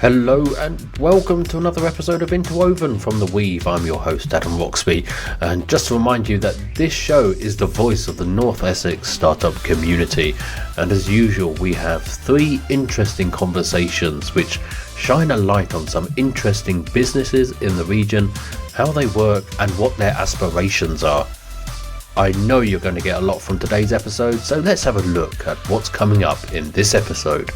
Hello and welcome to another episode of Interwoven from The Weave. I'm your host Adam Roxby, and just to remind you that this show is the voice of the North Essex startup community, and as usual we have three interesting conversations which shine a light on some interesting businesses in the region, how they work and what their aspirations are. I know you're going to get a lot from today's episode, so let's have a look at what's coming up in this episode.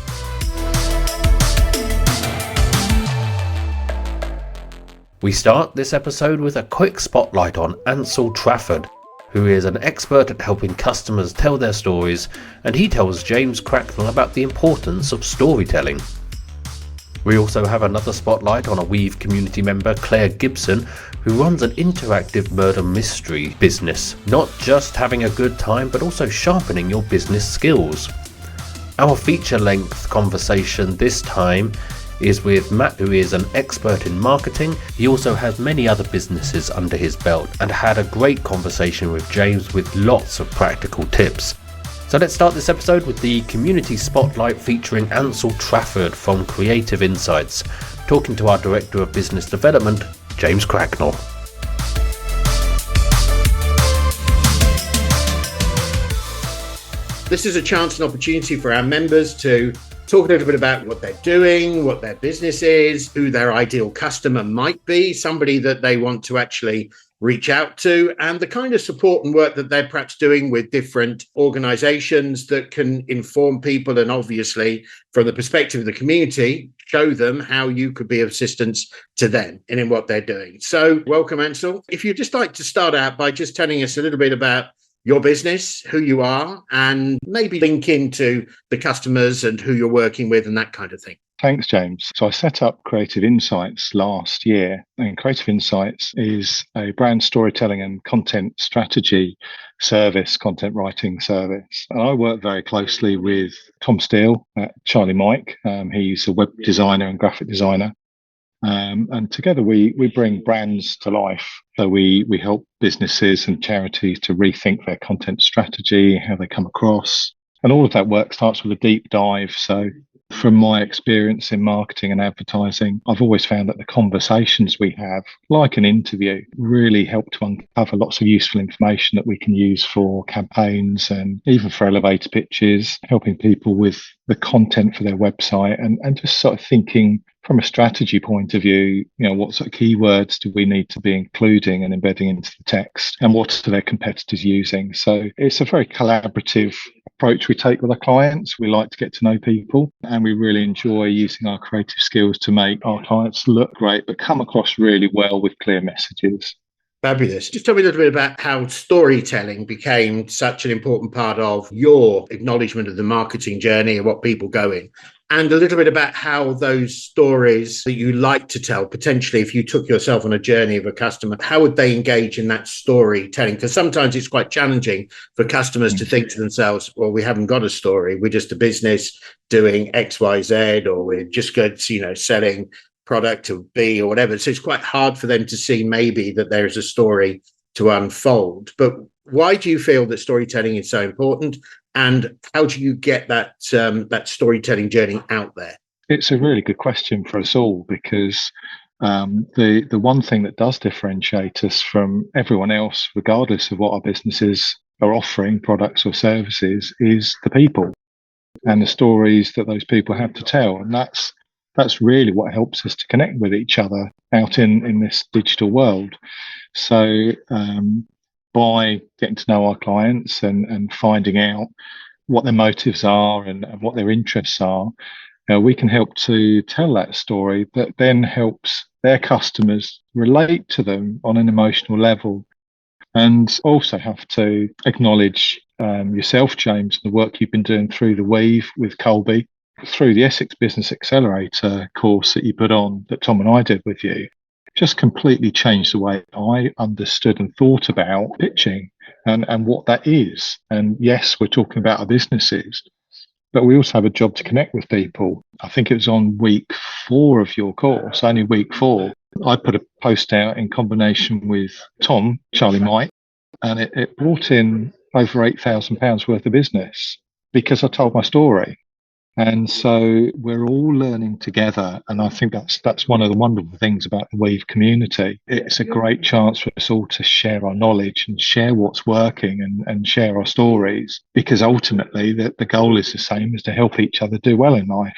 We start this episode with a quick spotlight on Ansal Trafford, who is an expert at helping customers tell their stories, and he tells James Cracknell about the importance of storytelling. We also have another spotlight on a Weave community member, Claire Gibson, who runs an interactive murder mystery business, not just having a good time but also sharpening your business skills. Our feature-length conversation this time is with Matt, who is an expert in marketing. He also has many other businesses under his belt and had a great conversation with James with lots of practical tips. So let's start this episode with the community spotlight featuring Ansal Trafford from Creative Insights, talking to our Director of Business Development, James Cracknell. This is a chance and opportunity for our members to talk a little bit about what they're doing, what their business is, who their ideal customer might be, somebody that they want to actually reach out to, and the kind of support and work that they're perhaps doing with different organizations that can inform people and obviously, from the perspective of the community, show them how you could be of assistance to them and in what they're doing. So welcome, Ansal. If you'd just like to start out by just telling us a little bit about your business, who you are, and maybe link into the customers and who you're working with and that kind of thing. Thanks, James. So I set up Creative Insights last year, and Creative Insights is a brand storytelling and content strategy service, content writing service. And I work very closely with Tom Steele at Charlie Mike. He's a web designer and graphic designer. And together we bring brands to life. So we help businesses and charities to rethink their content strategy, how they come across. And all of that work starts with a deep dive. So from my experience in marketing and advertising, I've always found that the conversations we have, like an interview, really help to uncover lots of useful information that we can use for campaigns and even for elevator pitches, helping people with the content for their website and just sort of thinking from a strategy point of view, what sort of keywords do we need to be including and embedding into the text, and what are their competitors using? So it's a very collaborative approach we take with our clients. We like to get to know people, and we really enjoy using our creative skills to make our clients look great, but come across really well with clear messages. Fabulous. Just tell me a little bit about how storytelling became such an important part of your acknowledgement of the marketing journey and what people go in. And a little bit about how those stories that you like to tell, potentially if you took yourself on a journey of a customer, how would they engage in that storytelling? Because sometimes it's quite challenging for customers to think to themselves, well, we haven't got a story. We're just a business doing X, Y, Z, or we're just good, selling product to B or whatever. So it's quite hard for them to see maybe that there is a story to unfold. But why do you feel that storytelling is so important? And how do you get that storytelling journey out there? It's a really good question for us all, because the one thing that does differentiate us from everyone else, regardless of what our businesses are offering, products or services, is the people and the stories that those people have to tell. And that's really what helps us to connect with each other out in this digital world. So by getting to know our clients and finding out what their motives are and what their interests are, we can help to tell that story that then helps their customers relate to them on an emotional level. And also have to acknowledge yourself, James, the work you've been doing through the Weave with Colby, through the Essex Business Accelerator course that you put on, that Tom and I did with you. Just completely changed the way I understood and thought about pitching and what that is. And yes, we're talking about our businesses, but we also have a job to connect with people. I think it was on week 4 of your course, only week 4. I put a post out in combination with Tom, Charlie Mike, and it brought in over £8,000 worth of business because I told my story. And so we're all learning together. And I think that's one of the wonderful things about the Weave community. It's a great chance for us all to share our knowledge and share what's working and share our stories, because ultimately the goal is the same, is to help each other do well in life.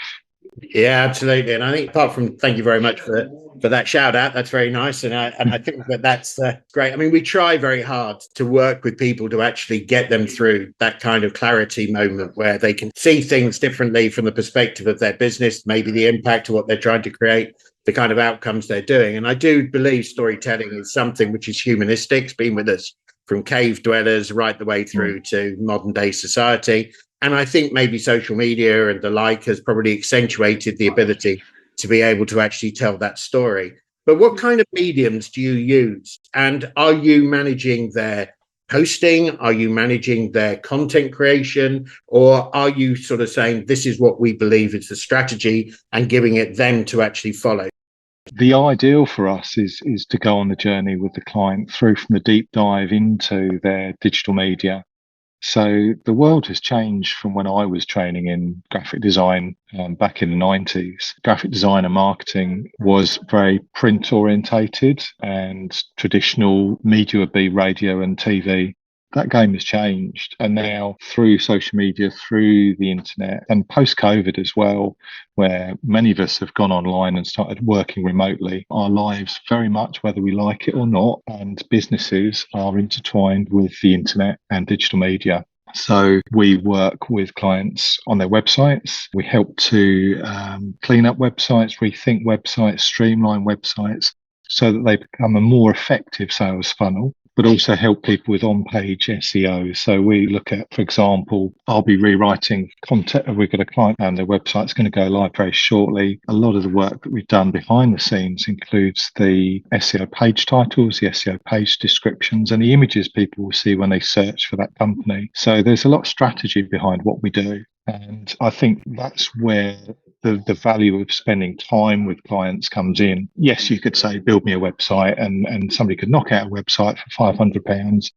Yeah, absolutely. And I think, apart from, thank you very much for that shout out. That's very nice. And I think that's great. I mean, we try very hard to work with people to actually get them through that kind of clarity moment where they can see things differently from the perspective of their business, maybe the impact of what they're trying to create, the kind of outcomes they're doing. And I do believe storytelling is something which is humanistic. It's been with us from cave dwellers right the way through to modern day society. And I think maybe social media and the like has probably accentuated the ability to be able to actually tell that story. But what kind of mediums do you use? And are you managing their posting? Are you managing their content creation? Or are you sort of saying, this is what we believe is the strategy, and giving it them to actually follow? The ideal for us is to go on the journey with the client through from a deep dive into their digital media. So the world has changed from when I was training in graphic design back in the 90s. Graphic design and marketing was very print orientated, and traditional media would be radio and TV. That game has changed. And now through social media, through the internet, and post-COVID as well, where many of us have gone online and started working remotely, our lives very much, whether we like it or not, and businesses are intertwined with the internet and digital media. So we work with clients on their websites. We help to clean up websites, rethink websites, streamline websites so that they become a more effective sales funnel, but also help people with on-page SEO. So we look at, for example, I'll be rewriting content. We've got a client and their website's going to go live very shortly. A lot of the work that we've done behind the scenes includes the SEO page titles, the SEO page descriptions, and the images people will see when they search for that company. So there's a lot of strategy behind what we do. And I think that's where the value of spending time with clients comes in. Yes, you could say, build me a website, and somebody could knock out a website for £500.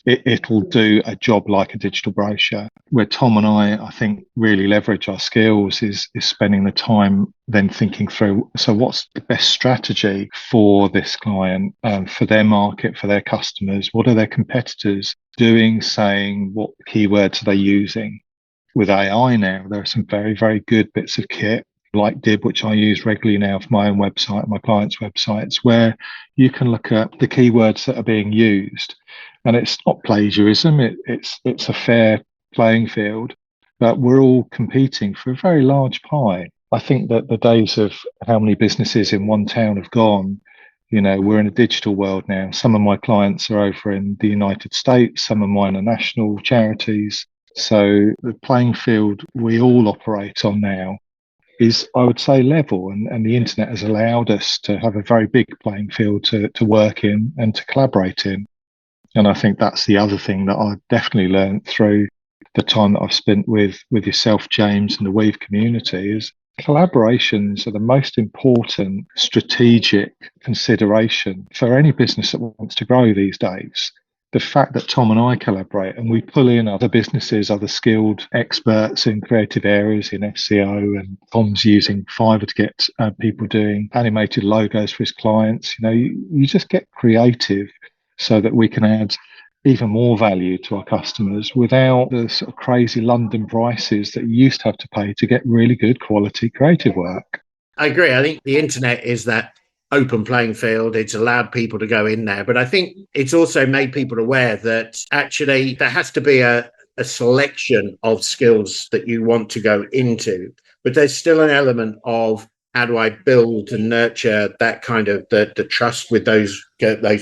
It'll do a job like a digital brochure. Where Tom and I think, really leverage our skills is spending the time then thinking through, so what's the best strategy for this client, for their market, for their customers? What are their competitors doing, saying? What keywords are they using? With AI now, there are some very, very good bits of kit like Dib, which I use regularly now for my own website, my clients' websites, where you can look at the keywords that are being used. And it's not plagiarism, it's a fair playing field, but we're all competing for a very large pie. I think that the days of how many businesses in one town have gone. We're in a digital world now. Some of my clients are over in the United States, some of mine are national charities. So the playing field we all operate on now is, I would say, level, and the internet has allowed us to have a very big playing field to work in and to collaborate in. And I think that's the other thing that I've definitely learned through the time that I've spent with yourself, James, and the Weave community is collaborations are the most important strategic consideration for any business that wants to grow these days. The fact that Tom and I collaborate and we pull in other businesses, other skilled experts in creative areas in SEO, and Tom's using Fiverr to get people doing animated logos for his clients. You just get creative so that we can add even more value to our customers without the sort of crazy London prices that you used to have to pay to get really good quality creative work. I agree. I think the internet is that open playing field. It's allowed people to go in there. But I think it's also made people aware that actually there has to be a selection of skills that you want to go into. But there's still an element of, how do I build and nurture that kind of the trust with those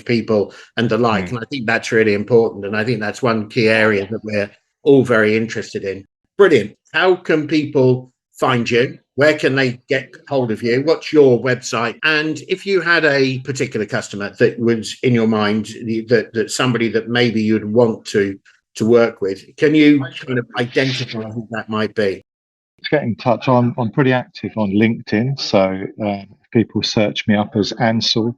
people and the like. And I think that's really important. And I think that's one key area that we're all very interested in. Brilliant. How can people find you? Where can they get hold of you? What's your website? And if you had a particular customer that was in your mind, that somebody that maybe you'd want to work with, can you kind of identify who that might be? To get in touch, I'm pretty active on LinkedIn. So people search me up as Ansal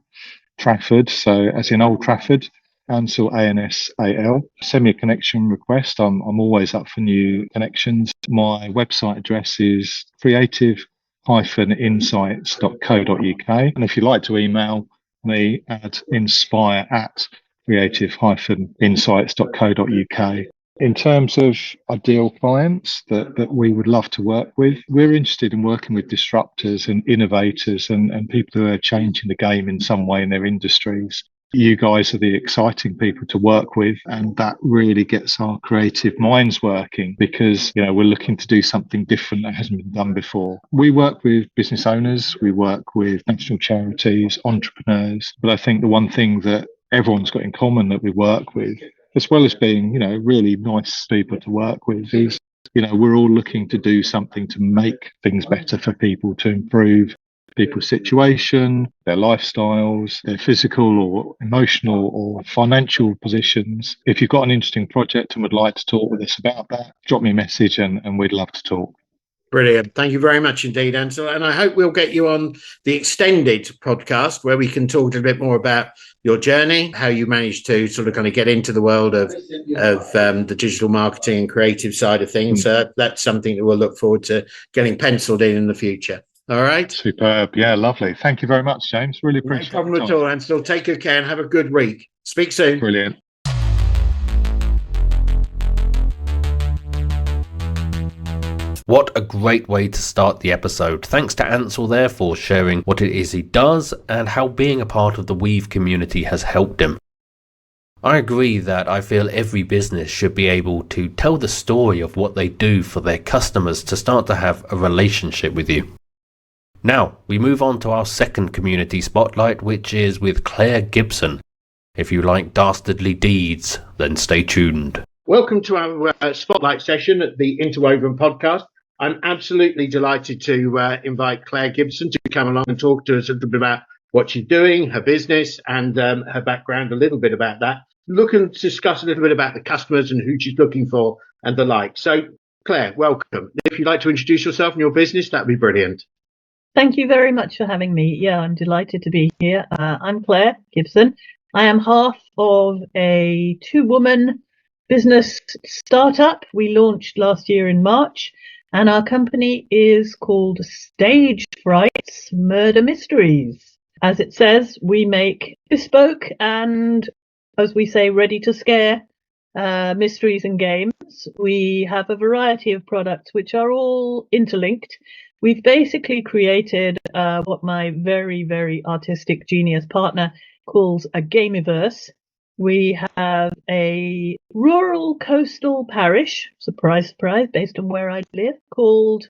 Trafford, so as in Old Trafford, Ansal, ANSAL. Send me a connection request. I'm always up for new connections. My website address is creative-insights.co.uk. And if you'd like to email me at inspire@creative-insights.co.uk. In terms of ideal clients that we would love to work with, we're interested in working with disruptors and innovators and people who are changing the game in some way in their industries. You guys are the exciting people to work with, and that really gets our creative minds working because, we're looking to do something different that hasn't been done before. We work with business owners, we work with national charities, entrepreneurs, but I think the one thing that everyone's got in common that we work with, as well as being, really nice people to work with, is, we're all looking to do something to make things better for people, to improve people's situation, their lifestyles, their physical or emotional or financial positions. If you've got an interesting project and would like to talk with us about that, drop me a message and we'd love to talk. Brilliant. Thank you very much indeed, Ansel. And I hope we'll get you on the extended podcast where we can talk a little bit more about your journey, how you managed to sort of kind of get into the world of the digital marketing and creative side of things. So that's something that we'll look forward to getting penciled in the future. All right. Superb. Yeah, lovely. Thank you very much, James. Really appreciate it. No problem at all, Ansel. Take good care and have a good week. Speak soon. Brilliant. What a great way to start the episode. Thanks to Ansal there for sharing what it is he does and how being a part of the Weave community has helped him. I agree that I feel every business should be able to tell the story of what they do for their customers to start to have a relationship with you. Now, we move on to our second community spotlight, which is with Claire Gibson. If you like dastardly deeds, then stay tuned. Welcome to our spotlight session at the Interwoven podcast. I'm absolutely delighted to invite Claire Gibson to come along and talk to us a little bit about what she's doing, her business, and her background, a little bit about that. Look and discuss a little bit about the customers and who she's looking for and the like. So, Claire, welcome. If you'd like to introduce yourself and your business, that'd be brilliant. Thank you very much for having me. Yeah, I'm delighted to be here. I'm Claire Gibson. I am half of a two-woman business startup we launched last year in March, and our company is called Stage Frights Murder Mysteries. As it says, we make bespoke and, as we say, ready to scare mysteries and games. We have a variety of products which are all interlinked. We've basically created what my very, very artistic genius partner calls a gamiverse. We have a rural coastal parish, surprise, surprise, based on where I live, called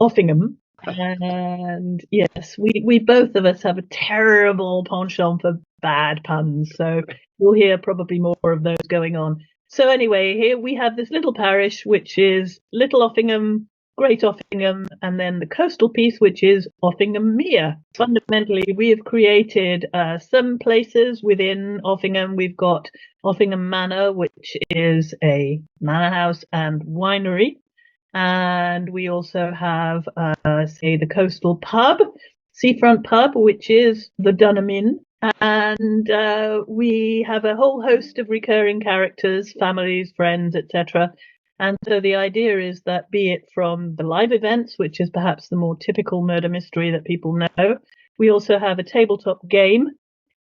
Offingham. And yes, we both of us have a terrible penchant for bad puns, so you'll hear probably more of those going on. So anyway, here we have this little parish, which is Little Offingham, Great Offingham, and then the coastal piece, which is Offingham Mere. Fundamentally, we have created some places within Offingham. We've got Offingham Manor, which is a manor house and winery. And we also have, the coastal pub, seafront pub, which is the Dunham Inn. And we have a whole host of recurring characters, families, friends, etc. And so the idea is that, be it from the live events, which is perhaps the more typical murder mystery that people know, we also have a tabletop game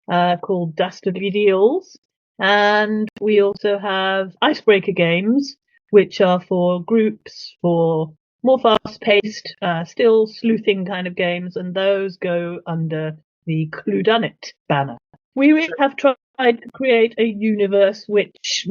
called Dastardly Deals. And we also have icebreaker games, which are for groups, for more fast-paced, still sleuthing kind of games, and those go under the Cluedunit banner. We really have tried to create a universe which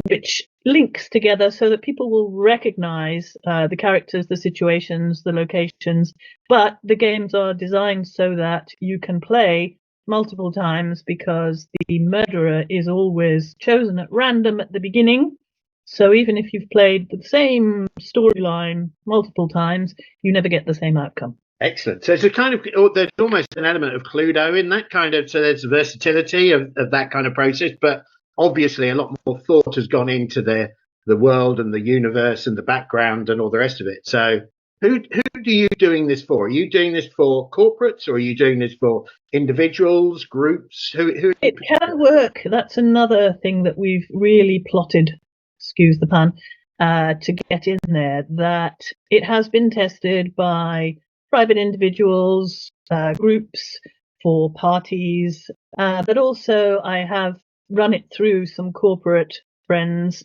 links together so that people will recognize the characters, the situations, the locations, but the games are designed so that you can play multiple times because the murderer is always chosen at random at the beginning. So even if you've played the same storyline multiple times, you never get the same outcome. Excellent. So it's a kind of, there's almost an element of Cluedo in that kind of, so there's versatility of that kind of process, but obviously a lot more thought has gone into the world and the universe and the background and all the rest of it. So Who do you doing this for? Are you doing this for corporates, or are you doing this for individuals, groups? Who? It can work. That's another thing that we've really plotted, excuse the pun, to get in there, that it has been tested by private individuals, groups, for parties, but also I have run it through some corporate friends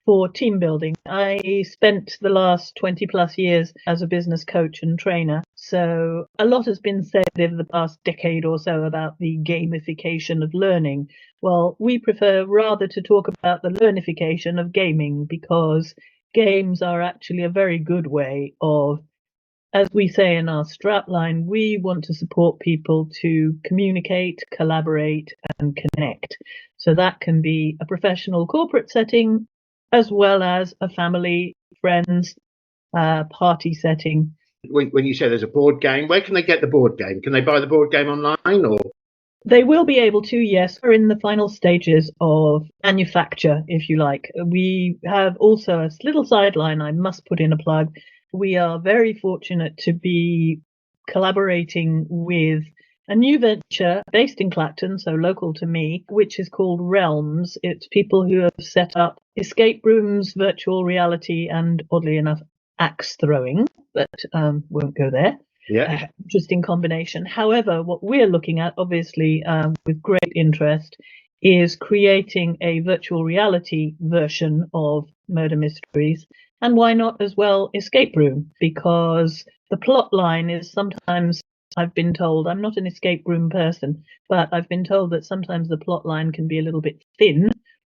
for team building. I spent the last 20 plus years as a business coach and trainer. So a lot has been said over the past decade or so about the gamification of learning. Well, we prefer rather to talk about the learnification of gaming, because games are actually a very good way of, as we say in our strapline, we want to support people to communicate, collaborate, and connect. So that can be a professional corporate setting, as well as a family, friends, party setting. When you say there's a board game, where can they get the board game? Can they buy the board game online, or? They will be able to, yes. We're in the final stages of manufacture, if you like. We have also a little sideline, I must put in a plug. We are very fortunate to be collaborating with a new venture based in Clacton, so local to me, which is called Realms. It's people who have set up escape rooms, virtual reality, and oddly enough, axe throwing, but won't go there. Yeah. Interesting combination. However, what we're looking at, obviously, with great interest, is creating a virtual reality version of Murder Mysteries. And why not as well escape room? Because the plot line is sometimes, I've been told, I'm not an escape room person, but I've been told that sometimes the plot line can be a little bit thin.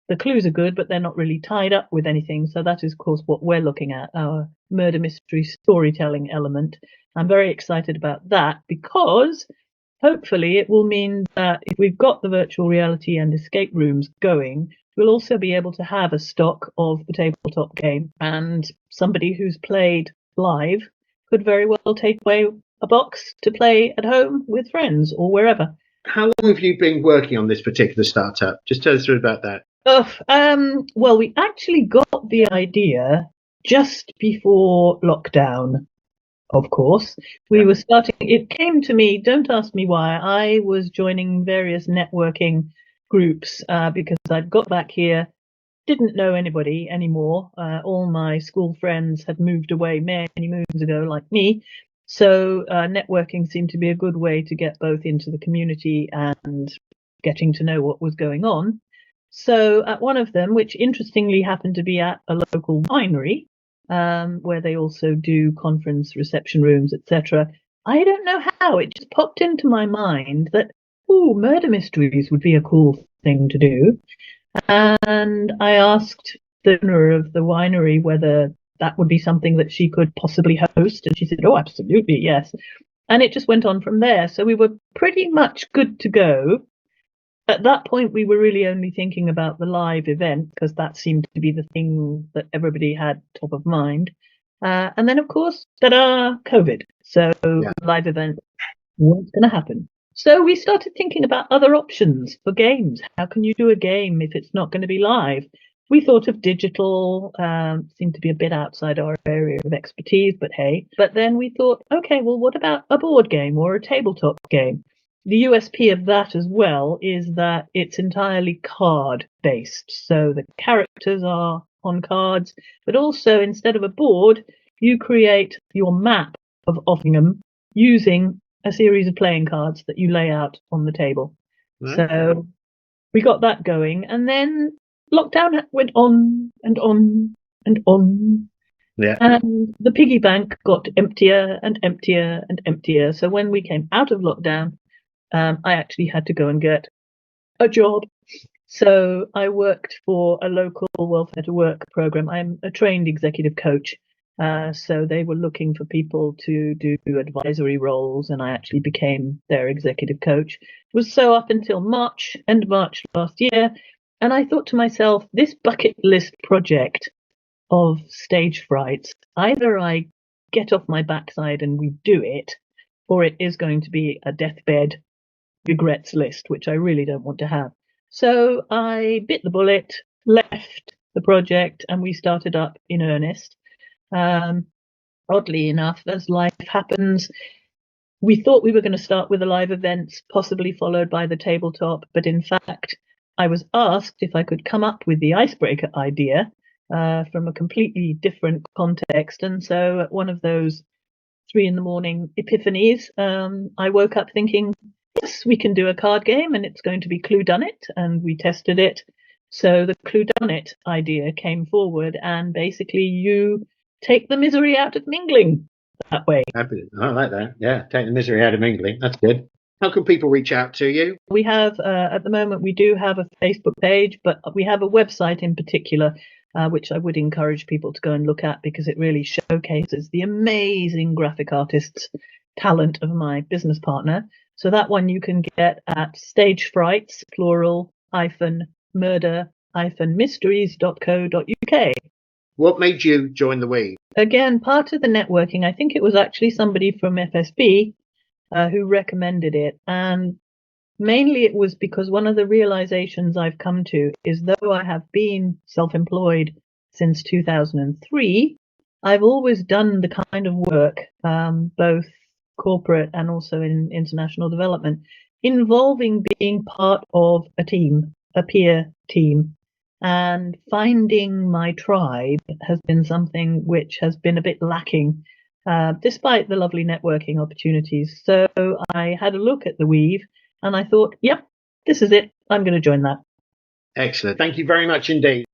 The clues are good, but they're not really tied up with anything. So that is, of course, what we're looking at, our murder mystery storytelling element. I'm very excited about that, because hopefully it will mean that if we've got the virtual reality and escape rooms going, we'll also be able to have a stock of the tabletop game, and somebody who's played live could very well take away a box to play at home with friends or wherever. How long have you been working on this particular startup? Just tell us through about that. Well, we actually got the idea just before lockdown, of course. We were starting, it came to me, don't ask me why. I was joining various networking groups because I'd got back here, didn't know anybody anymore. All my school friends had moved away many moons ago, like me. So networking seemed to be a good way to get both into the community and getting to know what was going on. So at one of them, which interestingly happened to be at a local winery, where they also do conference reception rooms, etc. I don't know how, it just popped into my mind that, murder mysteries would be a cool thing to do. And I asked the owner of the winery whether that would be something that she could possibly host. And she said, oh, absolutely, yes. And it just went on from there. So we were pretty much good to go. At that point, we were really only thinking about the live event, because that seemed to be the thing that everybody had top of mind. And then, of course, COVID. So live event wasn't going to happen. So we started thinking about other options for games. How can you do a game if it's not going to be live? We thought of digital, seemed to be a bit outside our area of expertise, but hey. But then we thought, okay, well, what about a board game or a tabletop game? The USP of that as well is that it's entirely card based. So the characters are on cards, but also instead of a board, you create your map of Offingham using a series of playing cards that you lay out on the table. Right. So we got that going, and then lockdown went on and on and on. Yeah. And the piggy bank got emptier and emptier and emptier. So when we came out of lockdown, I actually had to go and get a job. So I worked for a local welfare to work program. I'm a trained executive coach. So they were looking for people to do advisory roles, and I actually became their executive coach. It was so up until March last year. And I thought to myself, this bucket list project of stage frights, either I get off my backside and we do it, or it is going to be a deathbed regrets list, which I really don't want to have. So I bit the bullet, left the project, and we started up in earnest. oddly enough, as life happens, we thought we were going to start with the live events, possibly followed by the tabletop. But in fact, I was asked if I could come up with the icebreaker idea from a completely different context. And so at one of those 3 a.m. epiphanies, I woke up thinking, yes, we can do a card game and it's going to be Clue Done It. And we tested it. So the Clue Done It idea came forward, and basically you take the misery out of mingling that way. I like that. Yeah, take the misery out of mingling. That's good. How can people reach out to you? We have, at the moment, we do have a Facebook page, but we have a website in particular, which I would encourage people to go and look at, because it really showcases the amazing graphic artist's talent of my business partner. So that one you can get at stagefrights, plural, murder-mysteries.co.uk. What made you join the Weave? Again, part of the networking, I think it was actually somebody from FSB who recommended it. And mainly it was because one of the realizations I've come to is, though I have been self-employed since 2003, I've always done the kind of work, both corporate and also in international development, involving being part of a team, a peer team. And finding my tribe has been something which has been a bit lacking, despite the lovely networking opportunities. So I had a look at the Weave and I thought, yep, this is it. I'm going to join that. Excellent. Thank you very much indeed.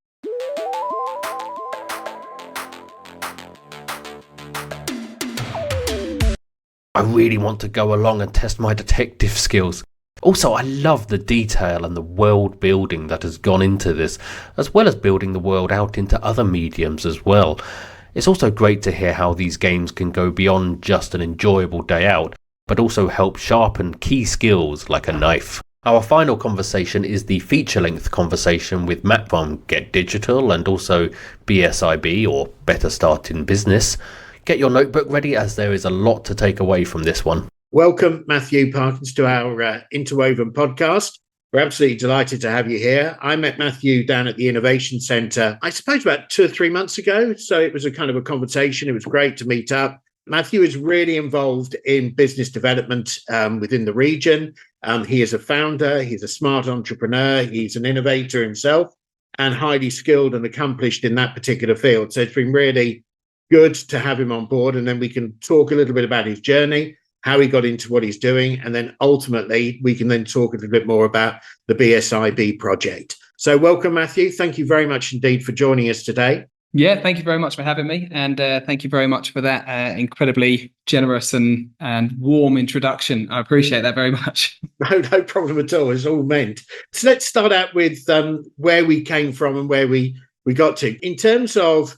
I really want to go along and test my detective skills. Also, I love the detail and the world building that has gone into this, as well as building the world out into other mediums as well. It's also great to hear how these games can go beyond just an enjoyable day out, but also help sharpen key skills like a knife. Our final conversation is the feature-length conversation with Matt from Get Digital and also BSIB, or Better Start in Business. Get your notebook ready, as there is a lot to take away from this one. Welcome, Matthew Parkins, to our Interwoven podcast. We're absolutely delighted to have you here. I met Matthew down at the Innovation Centre, I suppose about 2 or 3 months ago. So it was a kind of a conversation. It was great to meet up. Matthew is really involved in business development within the region. He is a founder. He's a smart entrepreneur. He's an innovator himself and highly skilled and accomplished in that particular field. So it's been really good to have him on board. And then we can talk a little bit about his journey, how he got into what he's doing, and then ultimately we can then talk a little bit more about the BSIB project. So welcome, Matthew. Thank you very much indeed for joining us today. Yeah, thank you very much for having me, and thank you very much for that incredibly generous and warm introduction. I appreciate that very much. No problem at all. It's all meant. So let's start out with where we came from and where we got to. In terms of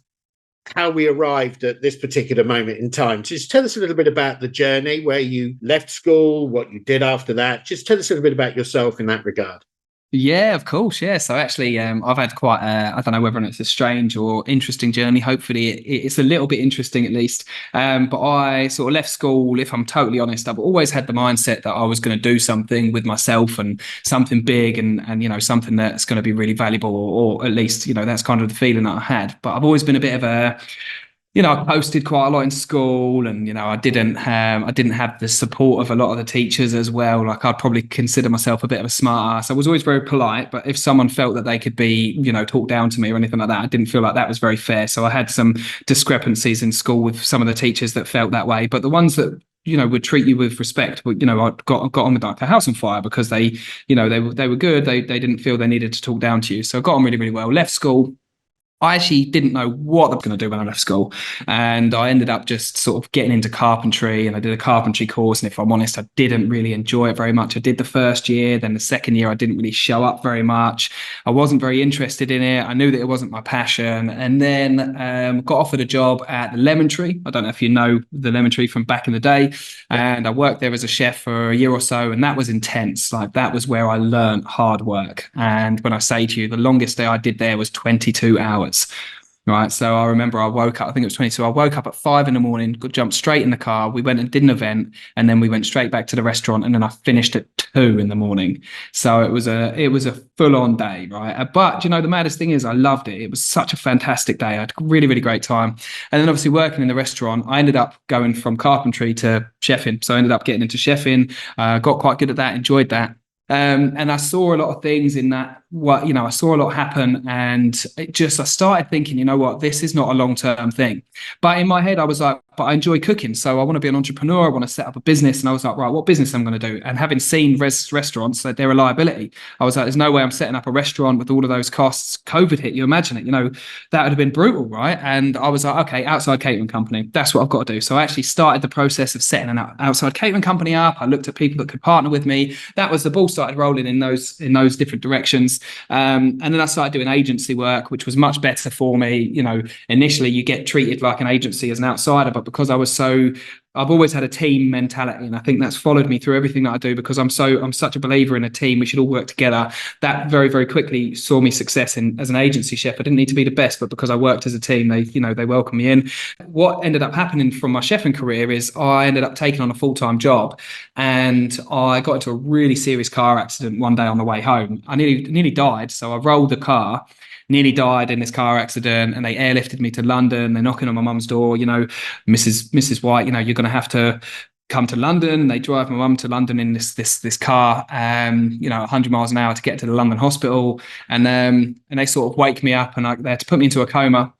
how we arrived at this particular moment in time, just tell us a little bit about the journey, where you left school, what you did after that. Just tell us a little bit about yourself in that regard. Yeah, of course. Yeah. So actually, I've had quite I don't know whether it's a strange or interesting journey. Hopefully it's a little bit interesting at least. But I sort of left school, if I'm totally honest, I've always had the mindset that I was going to do something with myself and something big and something that's going to be really valuable, or at least, that's kind of the feeling that I had. But I've always been a bit of a, I posted quite a lot in school, and I didn't have the support of a lot of the teachers as well. Like, I'd probably consider myself a bit of a smart ass. I was always very polite, but if someone felt that they could be, talked down to me or anything like that, I didn't feel like that was very fair. So I had some discrepancies in school with some of the teachers that felt that way. But the ones that would treat you with respect, but I got on with like a house on fire, because they were good. They didn't feel they needed to talk down to you. So I got on really, really well. Left school. I actually didn't know what I was going to do when I left school, and I ended up just sort of getting into carpentry, and I did a carpentry course. And if I'm honest, I didn't really enjoy it very much. I did the first year, then the second year I didn't really show up very much. I wasn't very interested in it. I knew that it wasn't my passion, and then got offered a job at the Lemon Tree. I don't know if you know the Lemon Tree from back in the day, and I worked there as a chef for a year or so, and that was intense. Like, that was where I learned hard work. And when I say to you, the longest day I did there was 22 hours. Right. So I remember I woke up, I think it was 22. I woke up at 5 a.m, jumped straight in the car. We went and did an event, and then we went straight back to the restaurant, and then I finished at 2 a.m. So it was a full on day. Right. But the maddest thing is I loved it. It was such a fantastic day. I had a really, really great time. And then obviously working in the restaurant, I ended up going from carpentry to chefing. So I ended up getting into chefing, got quite good at that, enjoyed that. And I saw a lot of things in that. I saw a lot happen, and I started thinking, you know what, this is not a long-term thing. But in my head, I was like, but I enjoy cooking, so I want to be an entrepreneur. I want to set up a business, and I was like, right, what business I'm going to do? And having seen restaurants, like, they're a liability. I was like, there's no way I'm setting up a restaurant with all of those costs. COVID hit, you imagine it, that would have been brutal, right? And I was like, okay, outside catering company, that's what I've got to do. So I actually started the process of setting an outside catering company up. I looked at people that could partner with me. That was the ball started rolling in those different directions. And then I started doing agency work, which was much better for me. Initially you get treated like an agency as an outsider, but because I've always had a team mentality, and I think that's followed me through everything that I do, because I'm such a believer in a team. We should all work together. That very, very quickly saw me success as an agency chef. I didn't need to be the best, but because I worked as a team, they welcomed me in. What ended up happening from my chefing career is I ended up taking on a full-time job, and I got into a really serious car accident one day on the way home. I nearly died. So I rolled the car, nearly died in this car accident, and they airlifted me to London. They're knocking on my mum's door, Mrs. White, you're going to have to come to London. They drive my mum to London in this car, 100 miles an hour to get to the London hospital. And they sort of wake me up, and they had to put me into a coma